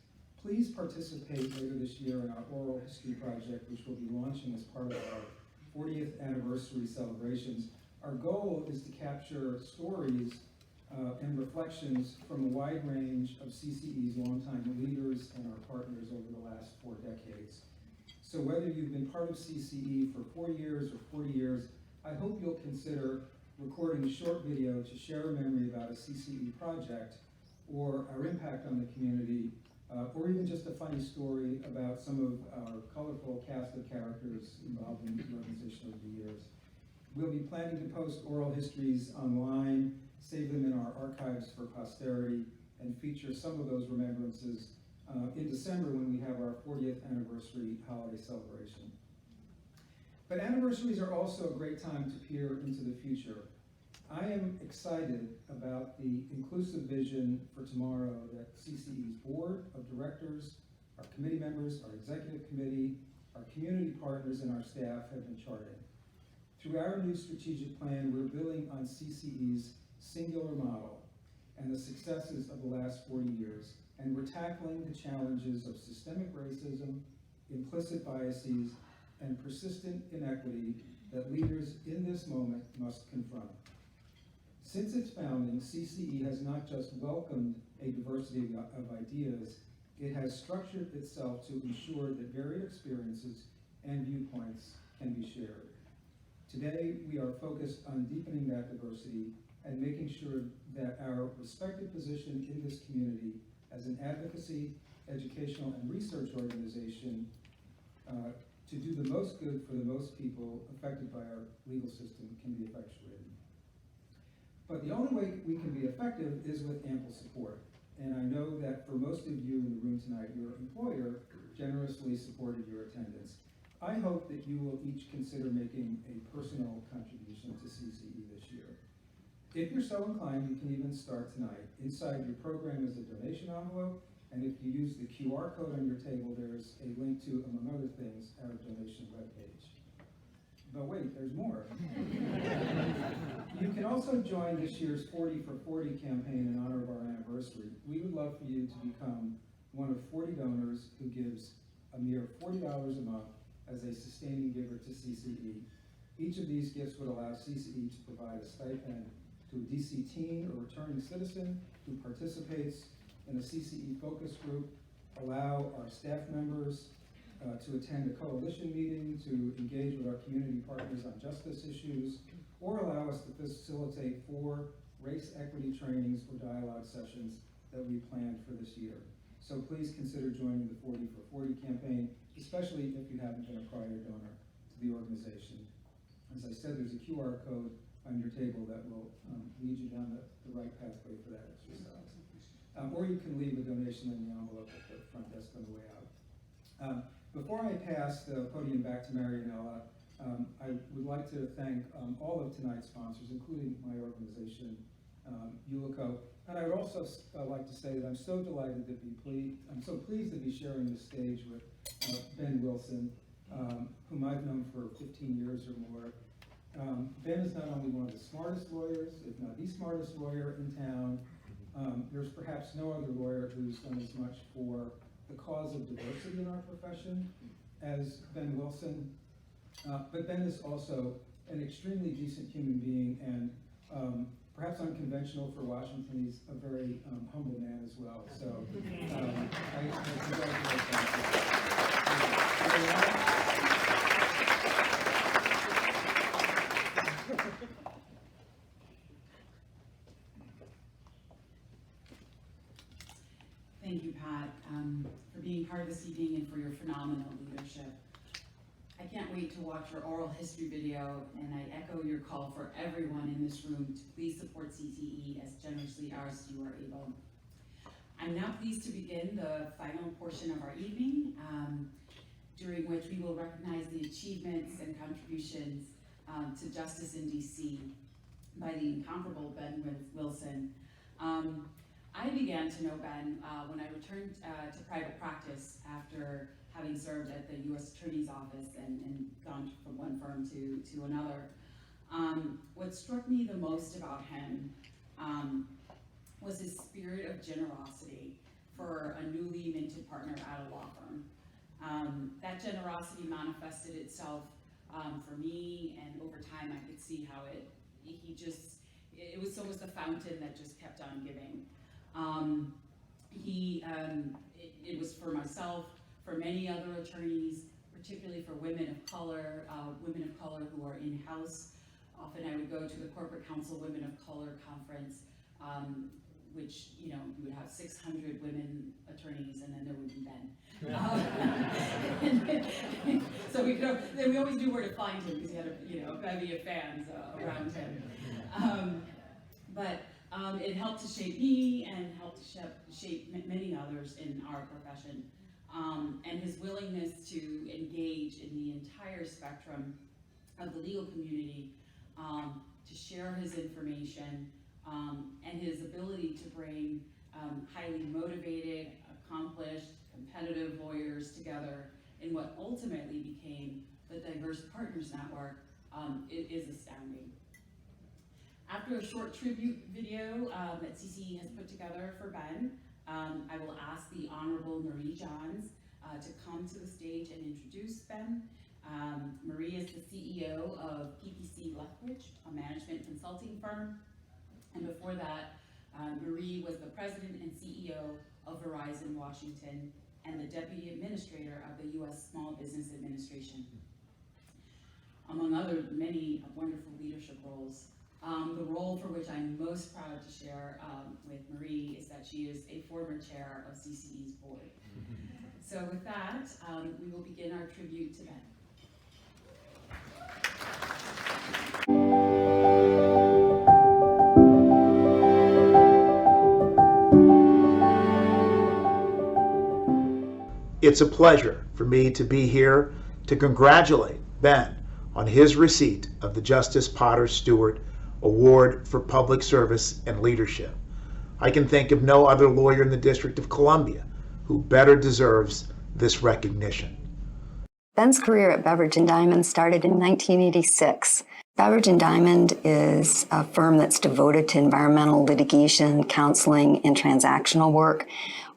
please participate later this year in our oral history project, which we'll be launching as part of our 40th anniversary celebrations. Our goal is to capture stories and reflections from a wide range of CCE's longtime leaders and our partners over the last 4 decades. So whether you've been part of CCE for 4 years or 40 years, I hope you'll consider recording a short video to share a memory about a CCE project or our impact on the community, or even just a funny story about some of our colorful cast of characters involved in the organization over the years. We'll be planning to post oral histories online, save them in our archives for posterity, and feature some of those remembrances in December when we have our 40th anniversary holiday celebration. But anniversaries are also a great time to peer into the future. I am excited about the inclusive vision for tomorrow that CCE's board of directors, our committee members, our executive committee, our community partners, and our staff have been charting. Through our new strategic plan, we're building on CCE's singular model and the successes of the last 40 years, and we're tackling the challenges of systemic racism, implicit biases, and persistent inequity that leaders in this moment must confront. Since its founding, CCE has not just welcomed a diversity of ideas, it has structured itself to ensure that varied experiences and viewpoints can be shared. Today, we are focused on deepening that diversity and making sure that our respected position in this community as an advocacy, educational, and research organization to do the most good for the most people affected by our legal system can be effectuated. But the only way we can be effective is with ample support. And I know that for most of you in the room tonight, your employer generously supported your attendance. I hope that you will each consider making a personal contribution to CCE this year. If you're so inclined, you can even start tonight. Inside your program is a donation envelope, and if you use the QR code on your table, there's a link to, among other things, our donation webpage. But wait, there's more. You can also join this year's 40 for 40 campaign in honor of our anniversary. We would love for you to become one of 40 donors who gives a mere $40 a month as a sustaining giver to CCE. Each of these gifts would allow CCE to provide a stipend to a DC teen or returning citizen who participates in a CCE focus group, allow our staff members to attend a coalition meeting, to engage with our community partners on justice issues, or allow us to facilitate 4 race equity trainings or dialogue sessions that we planned for this year. So please consider joining the 40 for 40 campaign, especially if you haven't been a prior donor to the organization. As I said, there's a QR code on your table that will lead you down the right pathway for that exercise. Or you can leave a donation in the envelope at the front desk on the way out. Before I pass the podium back to Marianella, I would like to thank all of tonight's sponsors, including my organization, ULICO. And I would also like to say that I'm so delighted to be I'm so pleased to be sharing the stage with Ben Wilson, whom I've known for 15 years or more. Ben is not only one of the smartest lawyers, if not the smartest lawyer in town. There's perhaps no other lawyer who's done as much for the cause of diversity in our profession as Ben Wilson. But Ben is also an extremely decent human being and perhaps unconventional for Washington. He's a very humble man as well. So I congratulate him.
Thank you, Pat, for being part of this evening and for your phenomenal leadership. I can't wait to watch your oral history video, and I echo your call for everyone in this room to please support CCE as generously as you are able. I'm now pleased to begin the final portion of our evening, during which we will recognize the achievements and contributions to justice in DC by the incomparable Ben Wilson. I began to know Ben when I returned to private practice after having served at the U.S. Attorney's Office and gone from one firm to another. What struck me the most about him was his spirit of generosity for a newly minted partner at a law firm. That generosity manifested itself for me, and over time I could see how it was almost a fountain that just kept on giving. It was for myself, for many other attorneys, particularly for women of color who are in-house. Often I would go to the Corporate Council Women of Color Conference, which, you would have 600 women attorneys, and then there would be Ben. So we always knew where to find him because he had a bevy of fans around him. But it helped to shape me and helped to shape many others in our profession. And his willingness to engage in the entire spectrum of the legal community to share his information and his ability to bring highly motivated, accomplished, competitive lawyers together in what ultimately became the Diverse Partners Network is astounding. After a short tribute video that CCE has put together for Ben, I will ask the Honorable Marie Johns to come to the stage and introduce Ben. Marie is the CEO of PPC Lethbridge, a management consulting firm. And before that, Marie was the president and CEO of Verizon Washington and the deputy administrator of the U.S. Small Business Administration, among other many wonderful leadership roles. The role for which I'm most proud to share with Marie is that she is a former chair of CCE's board. So with that, we will begin our tribute to Ben.
It's a pleasure for me to be here to congratulate Ben on his receipt of the Justice Potter Stewart Award for Public Service and Leadership. I can think of no other lawyer in the District of Columbia who better deserves this recognition.
Ben's career at Beveridge Diamond started in 1986. Beveridge Diamond is a firm that's devoted to environmental litigation, counseling, and transactional work,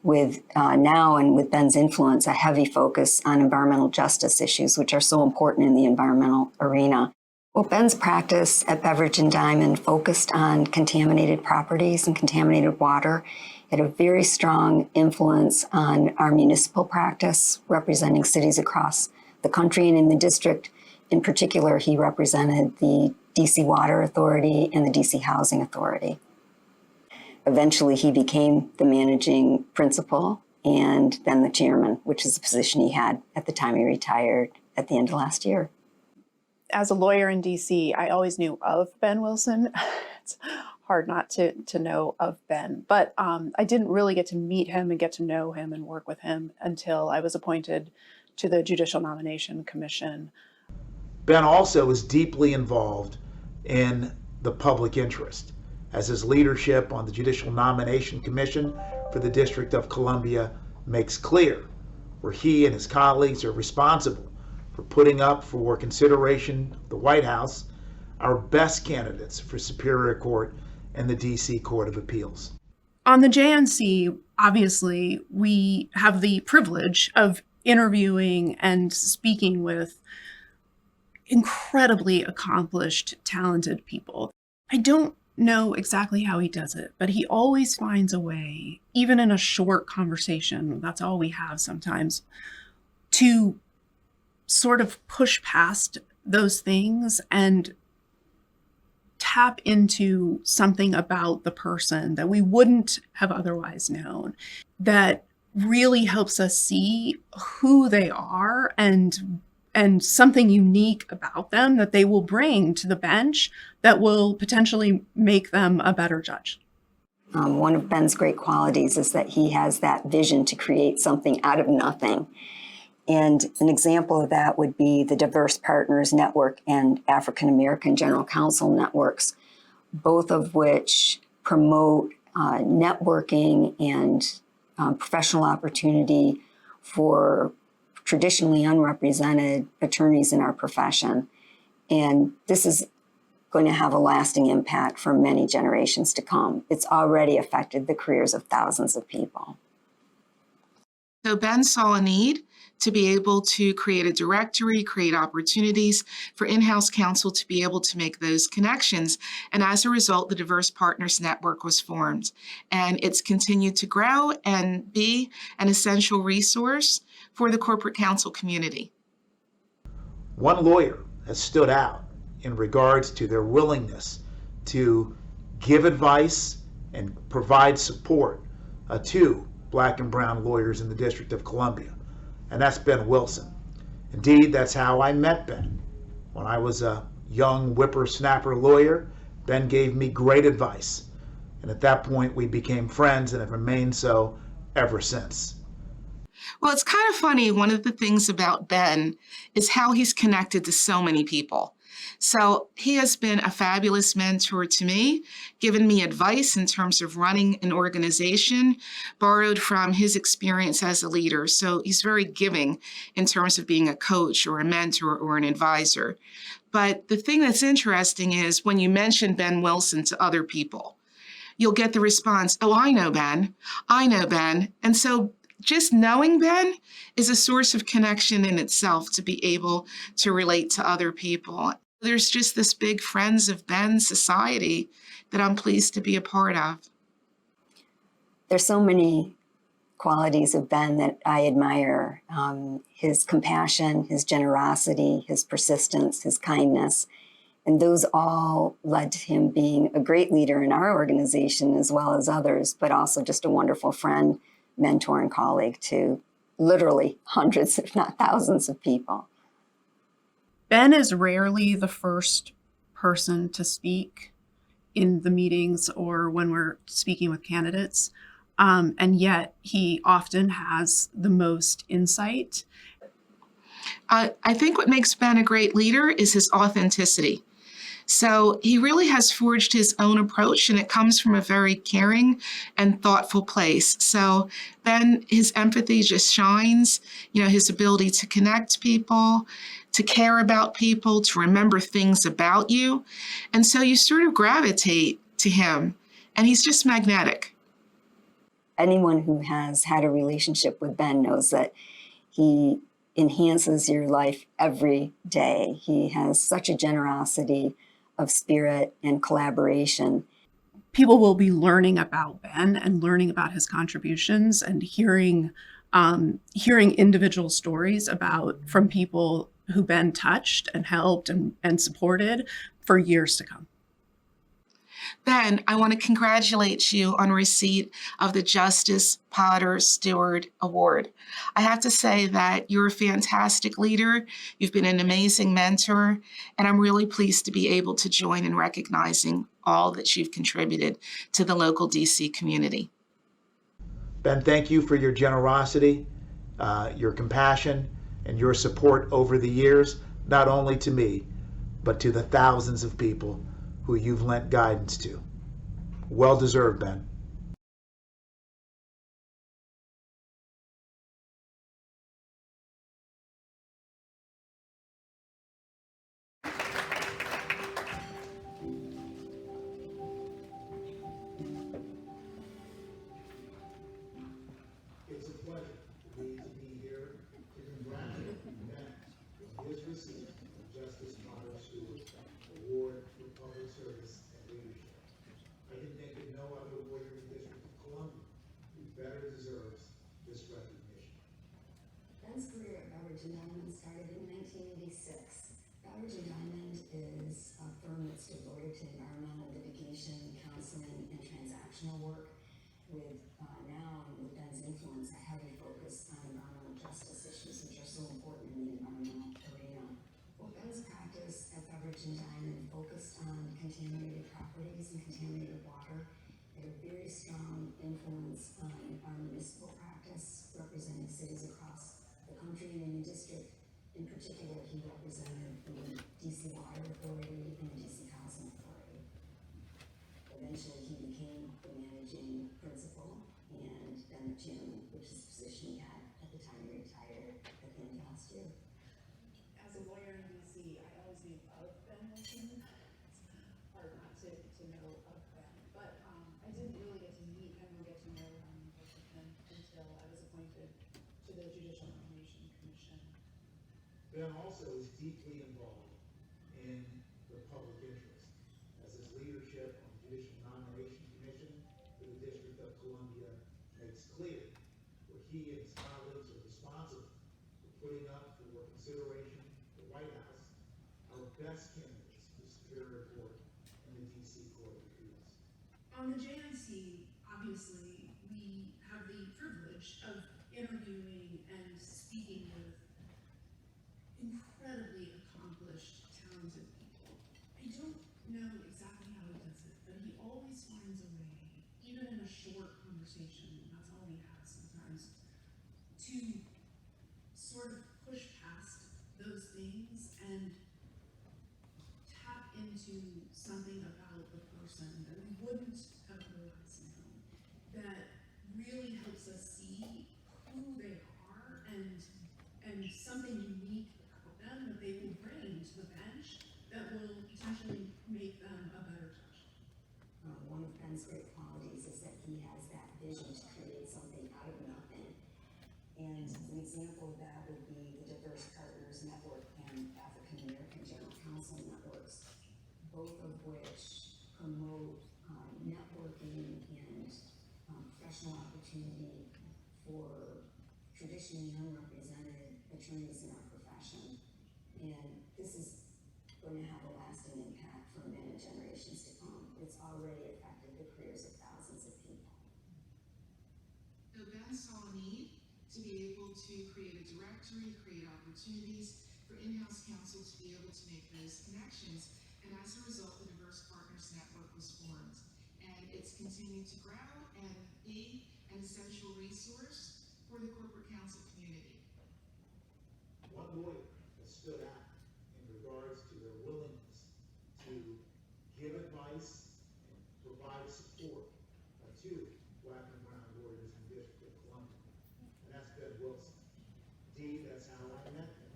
with now, and with Ben's influence, a heavy focus on environmental justice issues, which are so important in the environmental arena. Well, Ben's practice at Beveridge Diamond focused on contaminated properties and contaminated water. It had a very strong influence on our municipal practice, representing cities across the country, and in the district in particular, he represented the DC Water Authority and the DC Housing Authority. Eventually, he became the managing principal and then the chairman, which is a position he had at the time he retired at the end of last year.
As a lawyer in DC, I always knew of Ben Wilson. It's hard not to know of Ben, but I didn't really get to meet him and get to know him and work with him until I was appointed to the Judicial Nomination Commission.
Ben also is deeply involved in the public interest, as his leadership on the Judicial Nomination Commission for the District of Columbia makes clear, where he and his colleagues are responsible for putting up for consideration of the White House our best candidates for Superior Court and the DC Court of Appeals.
On the JNC, obviously, we have the privilege of interviewing and speaking with incredibly accomplished, talented people. I don't know exactly how he does it, but he always finds a way, even in a short conversation, that's all we have sometimes, to sort of push past those things and tap into something about the person that we wouldn't have otherwise known, that really helps us see who they are and something unique about them that they will bring to the bench that will potentially make them a better judge.
One of Ben's great qualities is that he has that vision to create something out of nothing. And an example of that would be the Diverse Partners Network and African American General Counsel networks, both of which promote networking and professional opportunity for traditionally unrepresented attorneys in our profession. And this is going to have a lasting impact for many generations to come. It's already affected the careers of thousands of people.
So Ben saw a need to be able to create a directory, create opportunities for in-house counsel to be able to make those connections. And as a result, the Diverse Partners Network was formed. And it's continued to grow and be an essential resource for the corporate counsel community.
One lawyer has stood out in regards to their willingness to give advice and provide support to Black and brown lawyers in the District of Columbia, and that's Ben Wilson. Indeed, that's how I met Ben. When I was a young whippersnapper lawyer, Ben gave me great advice, and at that point we became friends and have remained so ever since.
Well, it's kind of funny. One of the things about Ben is how he's connected to so many people. So he has been a fabulous mentor to me, given me advice in terms of running an organization, borrowed from his experience as a leader. So he's very giving in terms of being a coach or a mentor or an advisor. But the thing that's interesting is when you mention Ben Wilson to other people, you'll get the response, oh, I know Ben. I know Ben. And so just knowing Ben is a source of connection in itself to be able to relate to other people. There's just this big Friends of Ben society that I'm pleased to be a part of.
There's so many qualities of Ben that I admire. His compassion, his generosity, his persistence, his kindness. And those all led to him being a great leader in our organization as well as others, but also just a wonderful friend, mentor, and colleague to literally hundreds, if not thousands of people.
Ben is rarely the first person to speak in the meetings or when we're speaking with candidates. And yet he often has the most insight.
I think what makes Ben a great leader is his authenticity. So he really has forged his own approach, and it comes from a very caring and thoughtful place. So Ben, his empathy just shines, his ability to connect people, to care about people, to remember things about you. And so you sort of gravitate to him, and he's just magnetic.
Anyone who has had a relationship with Ben knows that he enhances your life every day. He has such a generosity of spirit and collaboration.
People will be learning about Ben and learning about his contributions and hearing individual stories from people who Ben touched and helped and supported for years to come.
Ben, I want to congratulate you on receipt of the Justice Potter Stewart Award. I have to say that you're a fantastic leader. You've been an amazing mentor, and I'm really pleased to be able to join in recognizing all that you've contributed to the local DC community.
Ben, thank you for your generosity, your compassion, and your support over the years, not only to me, but to the thousands of people who you've lent guidance to. Well deserved, Ben. It's a pleasure for me to be here to congratulate Ben on his receipt of Justice Potter Stewart Award for Public Service and Leadership. I can think of no other lawyer in the District of Columbia who better deserves this recognition.
Ben's career at Beveridge Diamond started in 1986. Beveridge Diamond is a firm that's devoted to environmental litigation, counseling, and transactional work, with now, with Ben's influence, a heavy focus on environmental justice issues, which are so important in the environmental arena. Well, Ben's practice at Beveridge Diamond focused on contaminated properties and contaminated water. They had a very strong influence on our municipal practice, representing cities across the country and in the district. In particular, he represented the DC Water Authority and the DC Housing Authority. Eventually, he became the managing principal and then the chairman, which is the position he had at the time he retired at the end of last year.
As a lawyer in DC, I always knew of Ben Wilson. It's hard not to know of Ben, but I didn't really get to meet him or get to know him until I was appointed to the Judicial Nomination Commission.
Ben also is deeply involved in the public interest, as his leadership on the Judicial Nomination Commission for the District of Columbia makes clear, where he and his colleagues are responsible for putting up for consideration the White House our best candidates for Superior Court and the DC Court of Appeals.
On the JNC, obviously, we have the privilege of interviewing and speaking with incredibly accomplished, talented people. I don't know exactly how he does it, but he always finds a way, even in a short conversation, that's all we have sometimes, to sort of push past those things and
person that we wouldn't have otherwise known, that really helps us see who they are and something unique about them that they will bring to the bench that will potentially make them a better judge.
One of Ben's great qualities is that he has that vision to create something out of nothing. And an example of that would be the Diverse Partners Network and African American General Counsel networks, both of which promote networking and professional opportunity for traditionally unrepresented attorneys in our profession. And this is going to have a lasting impact for many generations to come. It's already affected the careers of thousands of people.
So Ben saw a need to be able to create a directory, create opportunities for in-house counsel to be able to make those connections. And as a result, the Diverse Partners Network was formed. And it's continued to grow and be an essential resource for the corporate counsel community.
One lawyer that stood out in regards to their willingness to give advice and provide support to Black and brown lawyers in the District of Columbia. And that's Ben Wilson. Indeed, that's how I met him.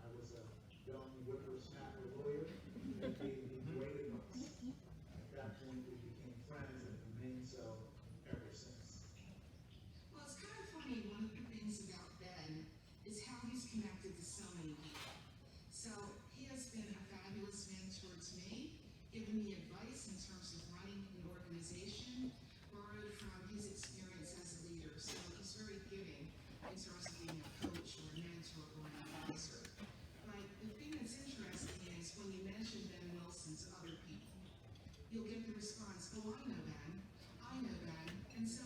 I was a young whippersnapper lawyer and gave me great advice. At that point, we became friends and remained so ever since.
Well, it's kind of funny, one of the things about Ben is how he's connected to so many people. So he has been a fabulous mentor to me, giving me advice in terms of running an organization, borrowed from his experience as a leader. So he's very giving in terms of being a coach or a mentor or an advisor. But the thing that's interesting is when you mention Ben Wilson to other people, you'll get the response, oh, I know Ben, I know Ben. And so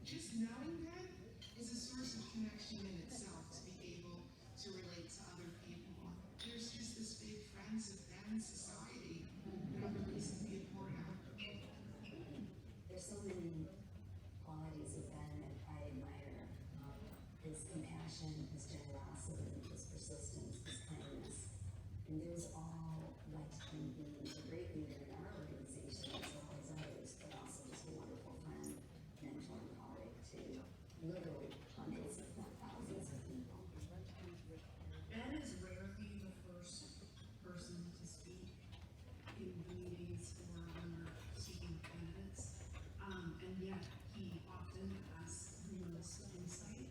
just knowing Ben is a source of connection in itself to be able to relate to other people. There's just this big Friends of Ben society that I'm pleased to be a part of.
There's so many qualities of Ben that I admire. His compassion, his generosity, his persistence, his kindness. And those all led to him being a great leader in our organization as well as others, but also just a wonderful friend, mentor, and colleague to literally hundreds if not thousands of people.
Ben is rarely the first person to speak in the meetings or when we're seeking candidates, and yet he often has the most insight.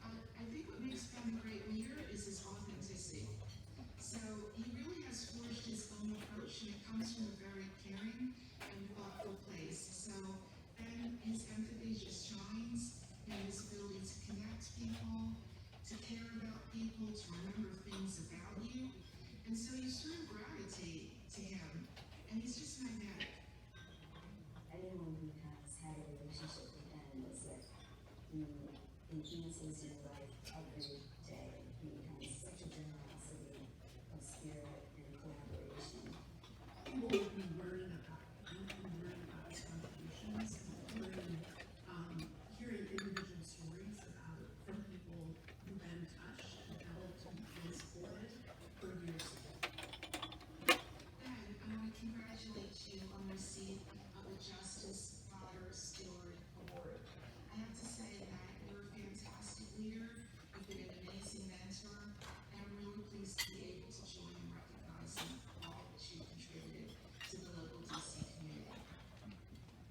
I think what makes Ben a great leader is his authenticity. So he really has forged his own approach, and it comes from a very caring and thoughtful place. So Ben, his empathy just shines in his ability to connect people, to care about people, to remember things about you. And so you sort of gravitate to him, and he's just magnetic.
Anyone who has had a relationship with Ben knows that he enhances your life every day. He has such a generosity of spirit and collaboration.
People will be learning about him and learning about his contributions and hearing individual stories from people who Ben touched and helped and supported for years ago.
Ben, I want to congratulate you on receipt of the Justice Potter Stewart Award. I have to say that you're a fantastic leader, you've been an amazing mentor, and I'm really pleased to be able to join in recognizing all that you've contributed to the local DC community.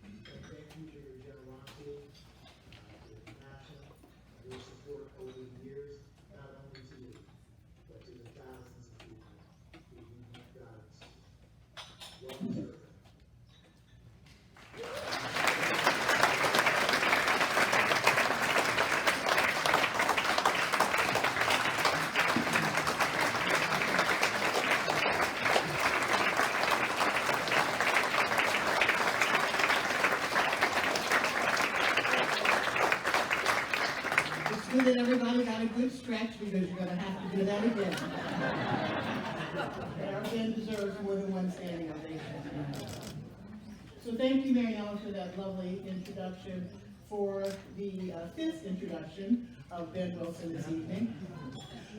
And thank you for your generosity, your compassion, and your support over the years, not only to me, but to the thousands of people who you've guided. Well deserved.
It's good that everybody got a good stretch because you're gonna have to do that again. Our Ben deserves more than one standing ovation. So thank you, Mary Ellen, for that lovely introduction. For the fifth introduction of Ben Wilson this evening,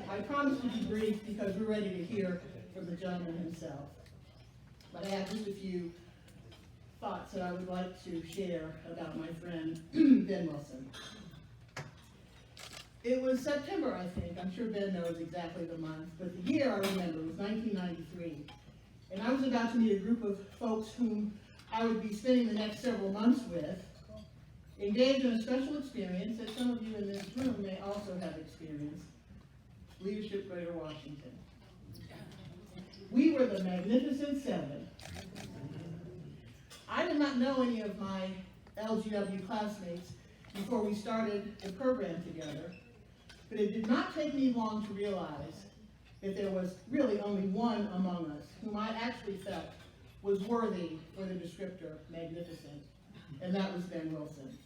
I promise to be brief because we're ready to hear from the gentleman himself. but I have just a few thoughts that I would like to share about my friend Ben Wilson. It was September, I think. I'm sure Ben knows exactly the month, but the year I remember was 1993. And I was about to meet a group of folks whom I would be spending the next several months with, engaged in a special experience that some of you in this room may also have experienced, Leadership Greater Washington. We were the Magnificent Seven. I did not know any of my LGW classmates before we started the program together, but it did not take me long to realize that there was really only one among us whom I actually felt was worthy for the descriptor magnificent, and that was Ben Wilson.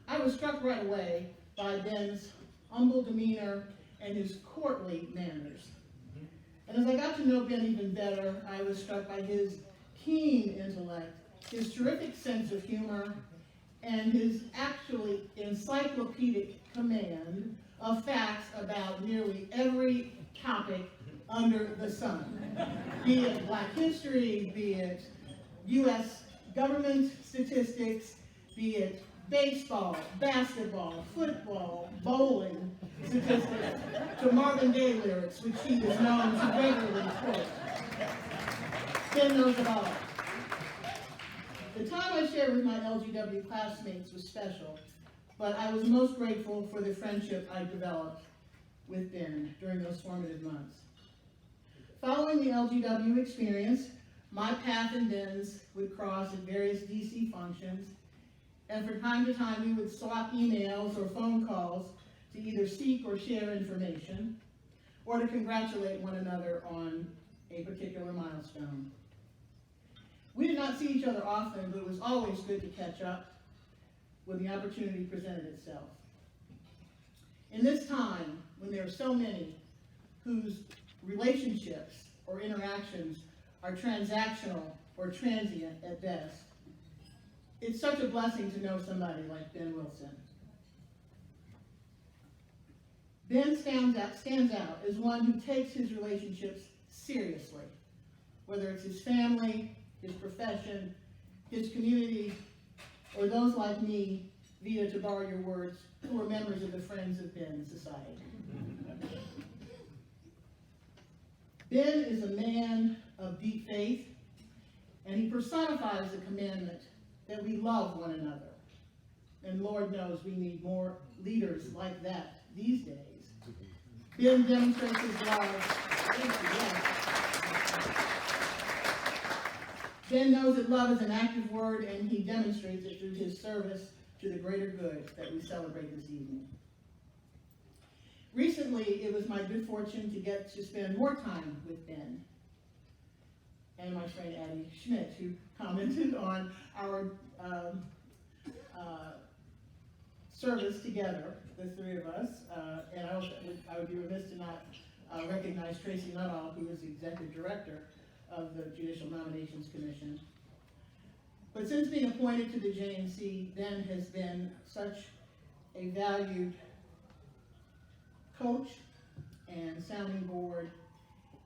I was struck right away by Ben's humble demeanor and his courtly manners. And as I got to know Ben even better, I was struck by his keen intellect, his terrific sense of humor, and his actually encyclopedic command of facts about nearly every topic under the sun, be it Black history, be it U.S. government statistics, be it baseball, basketball, football, bowling statistics, to Marvin Gaye lyrics, which he is known to regularly quote. Ben knows it all. The time I shared with my LGW classmates was special, but I was most grateful for the friendship I developed with Ben during those formative months. Following the LGW experience, my path and Ben's would cross at various DC functions, and from time to time we would swap emails or phone calls to either seek or share information, or to congratulate one another on a particular milestone. We did not see each other often, but it was always good to catch up when the opportunity presented itself. In this time, when there are so many whose relationships or interactions are transactional or transient at best, it's such a blessing to know somebody like Ben Wilson. Ben stands out as one who takes his relationships seriously, whether it's his family, his profession, his community, or those like me, Vita, to borrow your words, who are members of the Friends of Ben Society. Ben is a man of deep faith, and he personifies the commandment that we love one another. And Lord knows we need more leaders like that these days. Ben demonstrates his love. Ben knows that love is an active word, and he demonstrates it through his service to the greater good that we celebrate this evening. Recently, it was my good fortune to get to spend more time with Ben and my friend Addie Schmidt, who commented on our service together, the three of us. And I would be remiss to not recognize Tracy Nuttall, who is the Executive Director of the Judicial Nominations Commission. But since being appointed to the JNC, Ben has been such a valued coach and sounding board,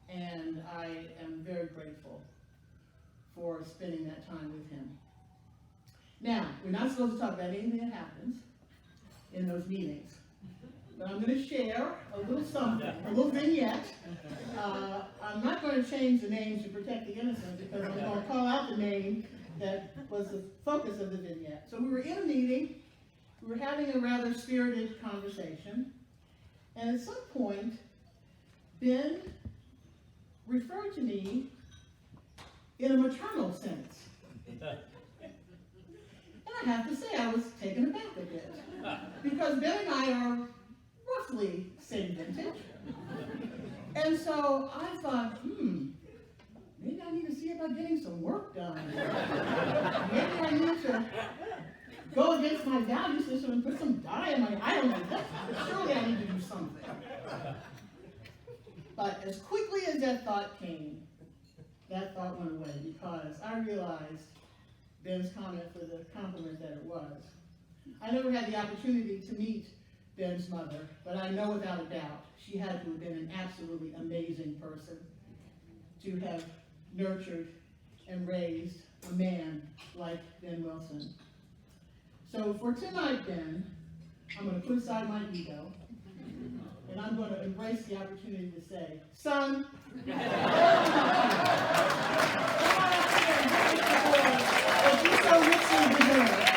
and I am very grateful for spending that time with him. Now, we're not supposed to talk about anything that happens in those meetings, but I'm going to share a little something, a little vignette. I'm not going to change the names to protect the innocent, because I'm going to call out the name that was the focus of the vignette. So we were in a meeting, we were having a rather spirited conversation, and at some point, Ben referred to me in a maternal sense. And I have to say, I was taken aback a bit, because Ben and I are roughly same vintage. And so I thought, maybe I need to see about getting some work done. Maybe I need to go against my value system and put some dye in my, I don't know, but surely I need to do something. But as quickly as that thought came, that thought went away, because I realized Ben's comment for the compliment that it was. I never had the opportunity to meet Ben's mother, but I know without a doubt she had to have been an absolutely amazing person to have nurtured, and raised a man like Ben Wilson. So for tonight, Ben, I'm going to put aside my ego, and I'm going to embrace the opportunity to say, son, come on up here and take the award that you so richly deserve.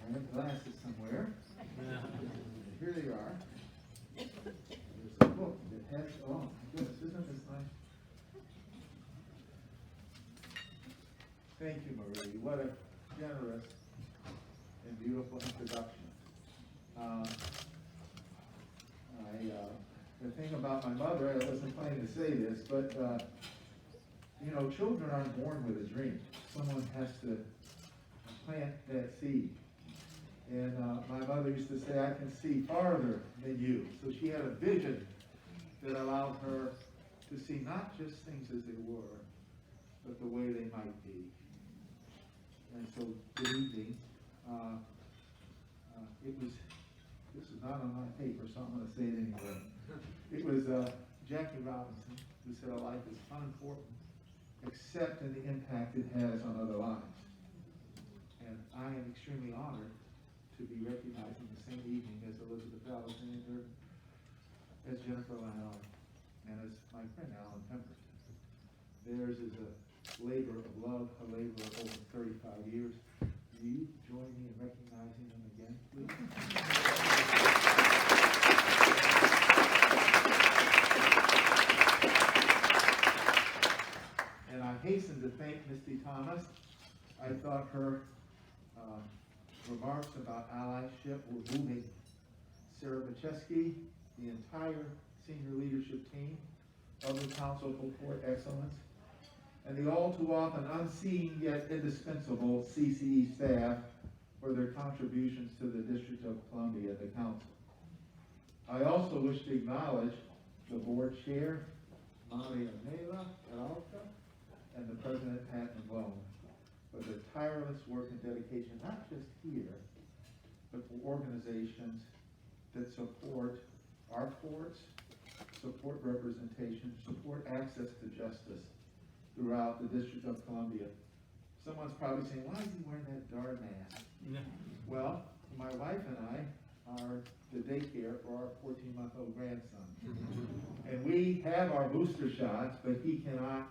I have glasses somewhere. Here they are. There's a book that has, oh my goodness, isn't this nice? Thank you, Marie. What a generous and beautiful introduction. The thing about my mother, I wasn't planning to say this, but you know, children aren't born with a dream. Someone has to plant that seed. And my mother used to say, I can see farther than you. So she had a vision that allowed her to see not just things as they were, but the way they might be. And so, good evening. This is not on my paper, so I'm going to say it anyway. It was Jackie Robinson who said a life is unimportant except in the impact it has on other lives. And I am extremely honored to be recognized on the same evening as Elizabeth Alexander, as Jennifer Lyle, and as my friend Alan Pemberton. Theirs is a labor of love, a labor of over 35 years. Will you join me in recognizing them again, please? And I hasten to thank Misty Thomas. I thought her remarks about allyship were moving. Sarah Macheski, the entire senior leadership team of the Council for Court Excellence, and the all too often unseen yet indispensable CCE staff for their contributions to the District of Columbia, the Council. I also wish to acknowledge the board chair, Maria Mela Peralta, and the President, Pat McGlone, for their tireless work and dedication, not just here, but for organizations that support our courts, support representation, support access to justice throughout the District of Columbia. Someone's probably saying, why is he wearing that darn mask? Well, my wife and I are the daycare for our 14-month-old grandson. And we have our booster shots, but he cannot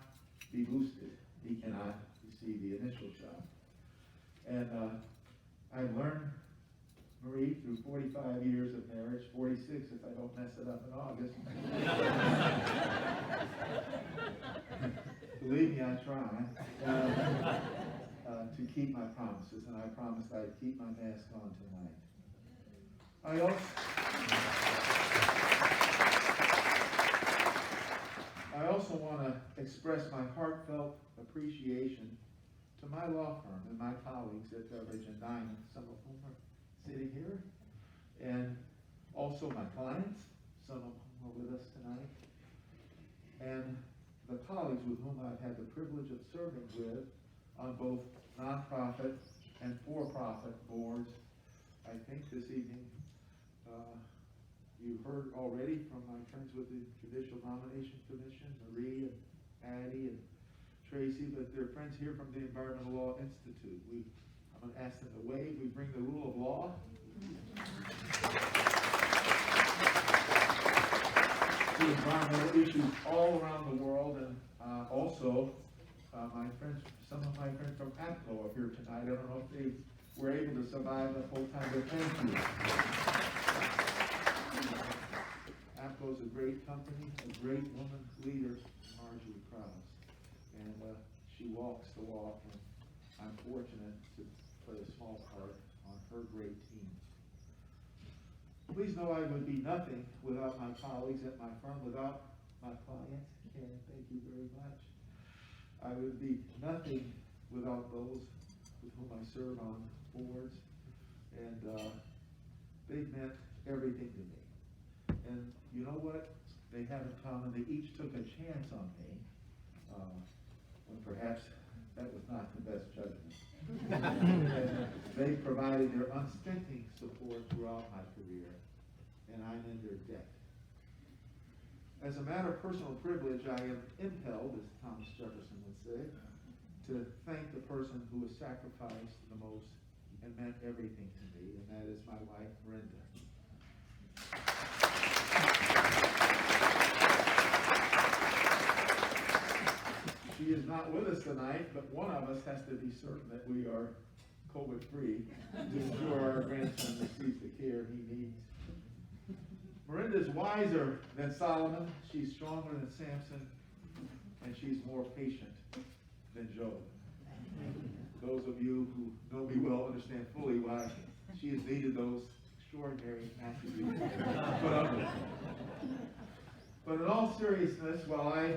be boosted. He cannot receive the initial shot. And I've learned, Marie, through 45 years of marriage, 46 if I don't mess it up in August. Believe me, I try to keep my promises, and I promised I'd keep my mask on tonight. I also want to express my heartfelt appreciation to my law firm and my colleagues at Beveridge Diamond, some of whom are sitting here, and also my clients, some of whom are with us tonight, and the colleagues with whom I've had the privilege of serving with on both nonprofit and for-profit boards. I think this evening you heard already from my friends with the Judicial Nomination Commission, Marie and Patty and Tracy, but they're friends here from the Environmental Law Institute. I'm going to ask them to wave. We bring the rule of law. To environmental issues all around the world, and also
some of my friends from ACLU are here tonight. I don't know if they were able to survive the whole time, but thank you. ACLU is a great company, a great woman leader, Marjorie Krause. And she walks the walk, and I'm fortunate to play a small part on her great team. Please know I would be nothing without my colleagues at my firm, without my clients. And thank you very much. I would be nothing without those with whom I serve on boards, and they've meant everything to me. And you know what? They have in common, they each took a chance on me, when perhaps that was not the best judgment. And they provided their unstinting support throughout my career, and I'm in their debt. As a matter of personal privilege, I am impelled, as Thomas Jefferson would say, to thank the person who has sacrificed the most and meant everything to me, and that is my wife, Brenda. She is not with us tonight, but one of us has to be certain that we are COVID-free to ensure our grandson receives the care he needs. Miranda is wiser than Solomon, she's stronger than Samson, and she's more patient than Job. Those of you who know me well understand fully why she has needed those extraordinary attributes put up with. But in all seriousness, while I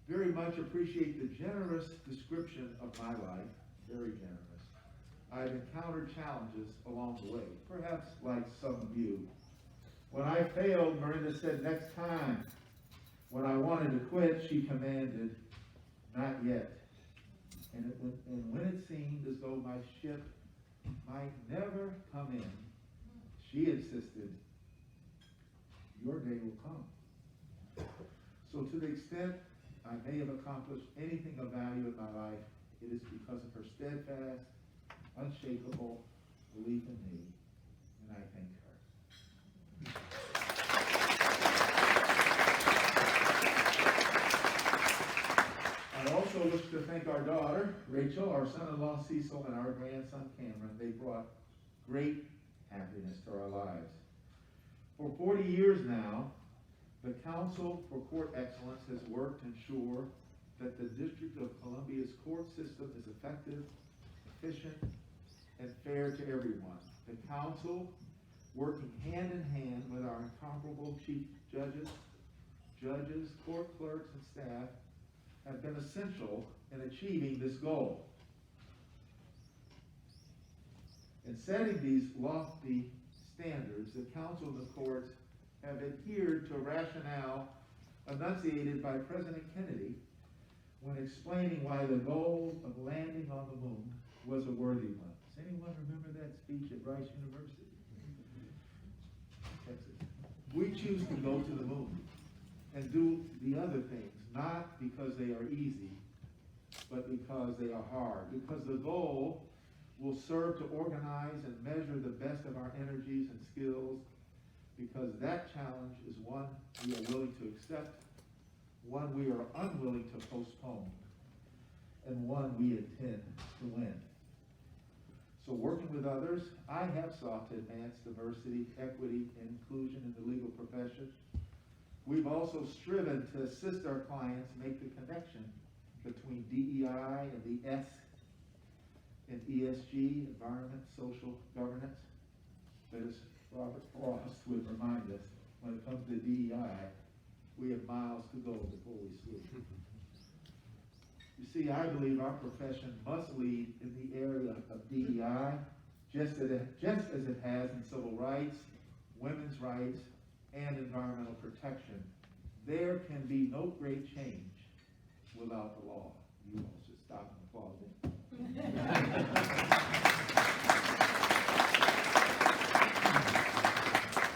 very much appreciate the generous description of my life, very generous, I've encountered challenges along the way, perhaps like some of you. When I failed, Miranda said, "Next time." When I wanted to quit, she commanded, "Not yet." And when it seemed as though my ship might never come in, she insisted, "Your day will come." So to the extent I may have accomplished anything of value in my life, it is because of her steadfast, unshakable belief in me, and I thank her. I also wish to thank our daughter, Rachel, our son-in-law, Cecil, and our grandson, Cameron. They brought great happiness to our lives. For 40 years now, the Council for Court Excellence has worked to ensure that the District of Columbia's court system is effective, efficient, and fair to everyone. The Council, working hand in hand with our incomparable chief judges, court clerks, and staff, have been essential in achieving this goal. In setting these lofty standards, the Council and the courts have adhered to a rationale enunciated by President Kennedy when explaining why the goal of landing on the moon was a worthy one. Does anyone remember that speech at Rice University? Texas. We choose to go to the moon and do the other things, not because they are easy, but because they are hard. Because the goal will serve to organize and measure the best of our energies and skills, because that challenge is one we are willing to accept, one we are unwilling to postpone, and one we intend to win. So working with others, I have sought to advance diversity, equity, and inclusion in the legal profession. We've also striven to assist our clients make the connection between DEI and the S in ESG, environment, social governance. That is, Robert Frost would remind us, when it comes to DEI, we have miles to go before we sleep. You see, I believe our profession must lead in the area of DEI, just as it has in civil rights, women's rights, and environmental protection. There can be no great change without the law. You all should stop and applaud me.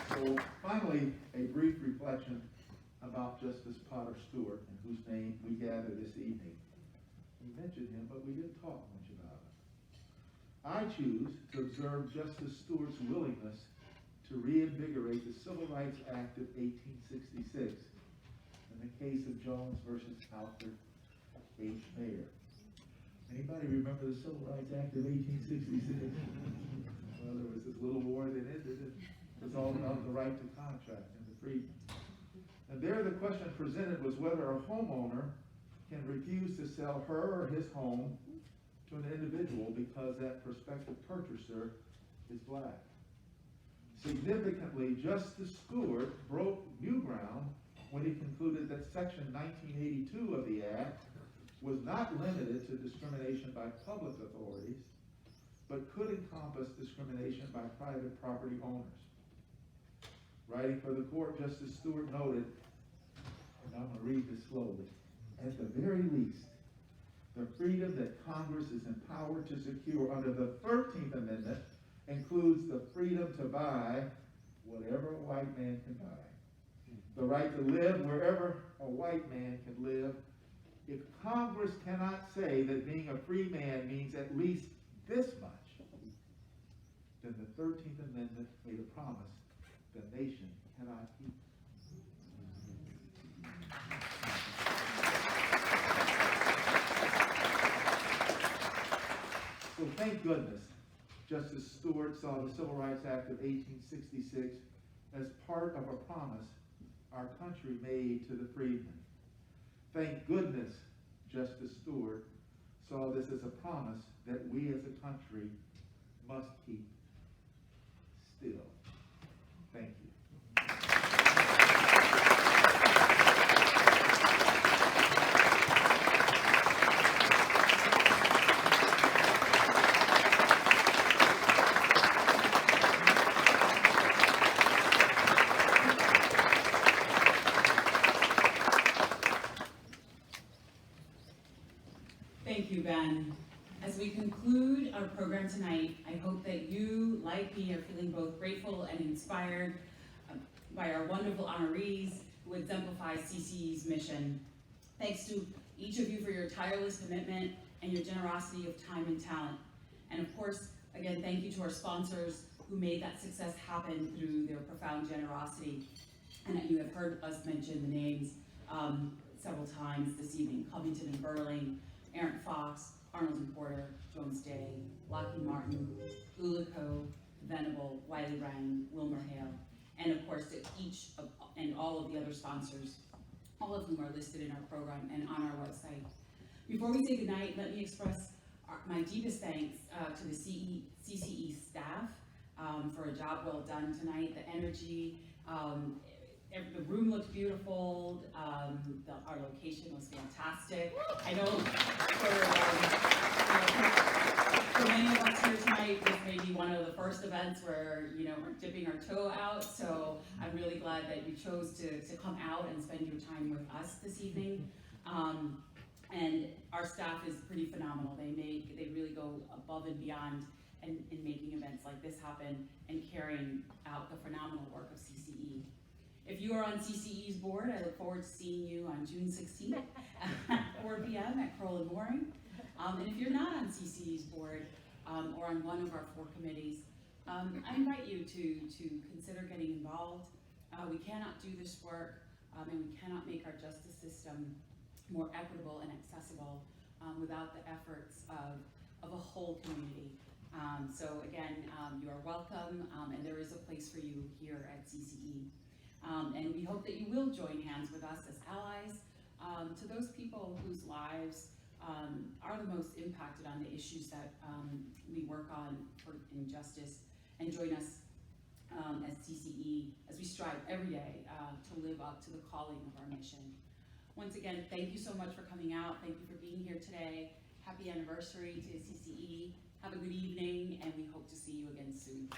So finally, a brief reflection about Justice Potter Stewart, in whose name we gather this evening. We mentioned him, but we didn't talk much about him. I choose to observe Justice Stewart's willingness to reinvigorate the Civil Rights Act of 1866 in the case of Jones versus Alfred H. Mayer. Anybody remember the Civil Rights Act of 1866? Well, there was this little war that ended it. It was all about the right to contract and the freedom. And there the question presented was whether a homeowner can refuse to sell her or his home to an individual because that prospective purchaser is black. Significantly, Justice Stewart broke new ground when he concluded that Section 1982 of the Act was not limited to discrimination by public authorities, but could encompass discrimination by private property owners. Writing for the court, Justice Stewart noted, and I'm going to read this slowly, at the very least, the freedom that Congress is empowered to secure under the 13th Amendment includes the freedom to buy whatever a white man can buy. The right to live wherever a white man can live. If Congress cannot say that being a free man means at least this much, then the 13th Amendment made a promise the nation cannot keep. So thank goodness Justice Stewart saw the Civil Rights Act of 1866 as part of a promise our country made to the freedmen. Thank goodness Justice Stewart saw this as a promise that we as a country must keep still. Thank you.
Thank you, Ben. As we conclude our program tonight, I hope that you, like me, are feeling both grateful and inspired by our wonderful honorees who exemplify CCE's mission. Thanks to each of you for your tireless commitment and your generosity of time and talent. And of course, again, thank you to our sponsors who made that success happen through their profound generosity. And you have heard us mention the names several times this evening: Covington Burling, Aaron Fox, Arnold and Porter, Jones Day, Lockheed Martin, Ulico, Venable, Wiley Ryan, Wilmer Hale, and of course to each of and all of the other sponsors, all of whom are listed in our program and on our website. Before we say goodnight, let me express my deepest thanks to the CCE staff for a job well done tonight. The energy, the room looked beautiful. Our location was fantastic. I know for many of us here tonight, this may be one of the first events where we're dipping our toe out. So I'm really glad that you chose to come out and spend your time with us this evening. And our staff is pretty phenomenal. They really go above and beyond in making events like this happen and carrying out the phenomenal work of CCE. If you are on CCE's board, I look forward to seeing you on June 16th at 4 p.m. at Crowell and Mooring. And if you're not on CCE's board or on one of our 4 committees, I invite you to consider getting involved. We cannot do this work and we cannot make our justice system more equitable and accessible without the efforts of a whole community. So again, you are welcome and there is a place for you here at CCE. And we hope that you will join hands with us as allies to those people whose lives are the most impacted on the issues that we work on for injustice, and join us as CCE as we strive every day to live up to the calling of our mission. Once again, thank you so much for coming out. Thank you for being here today. Happy anniversary to CCE. Have a good evening, and we hope to see you again soon.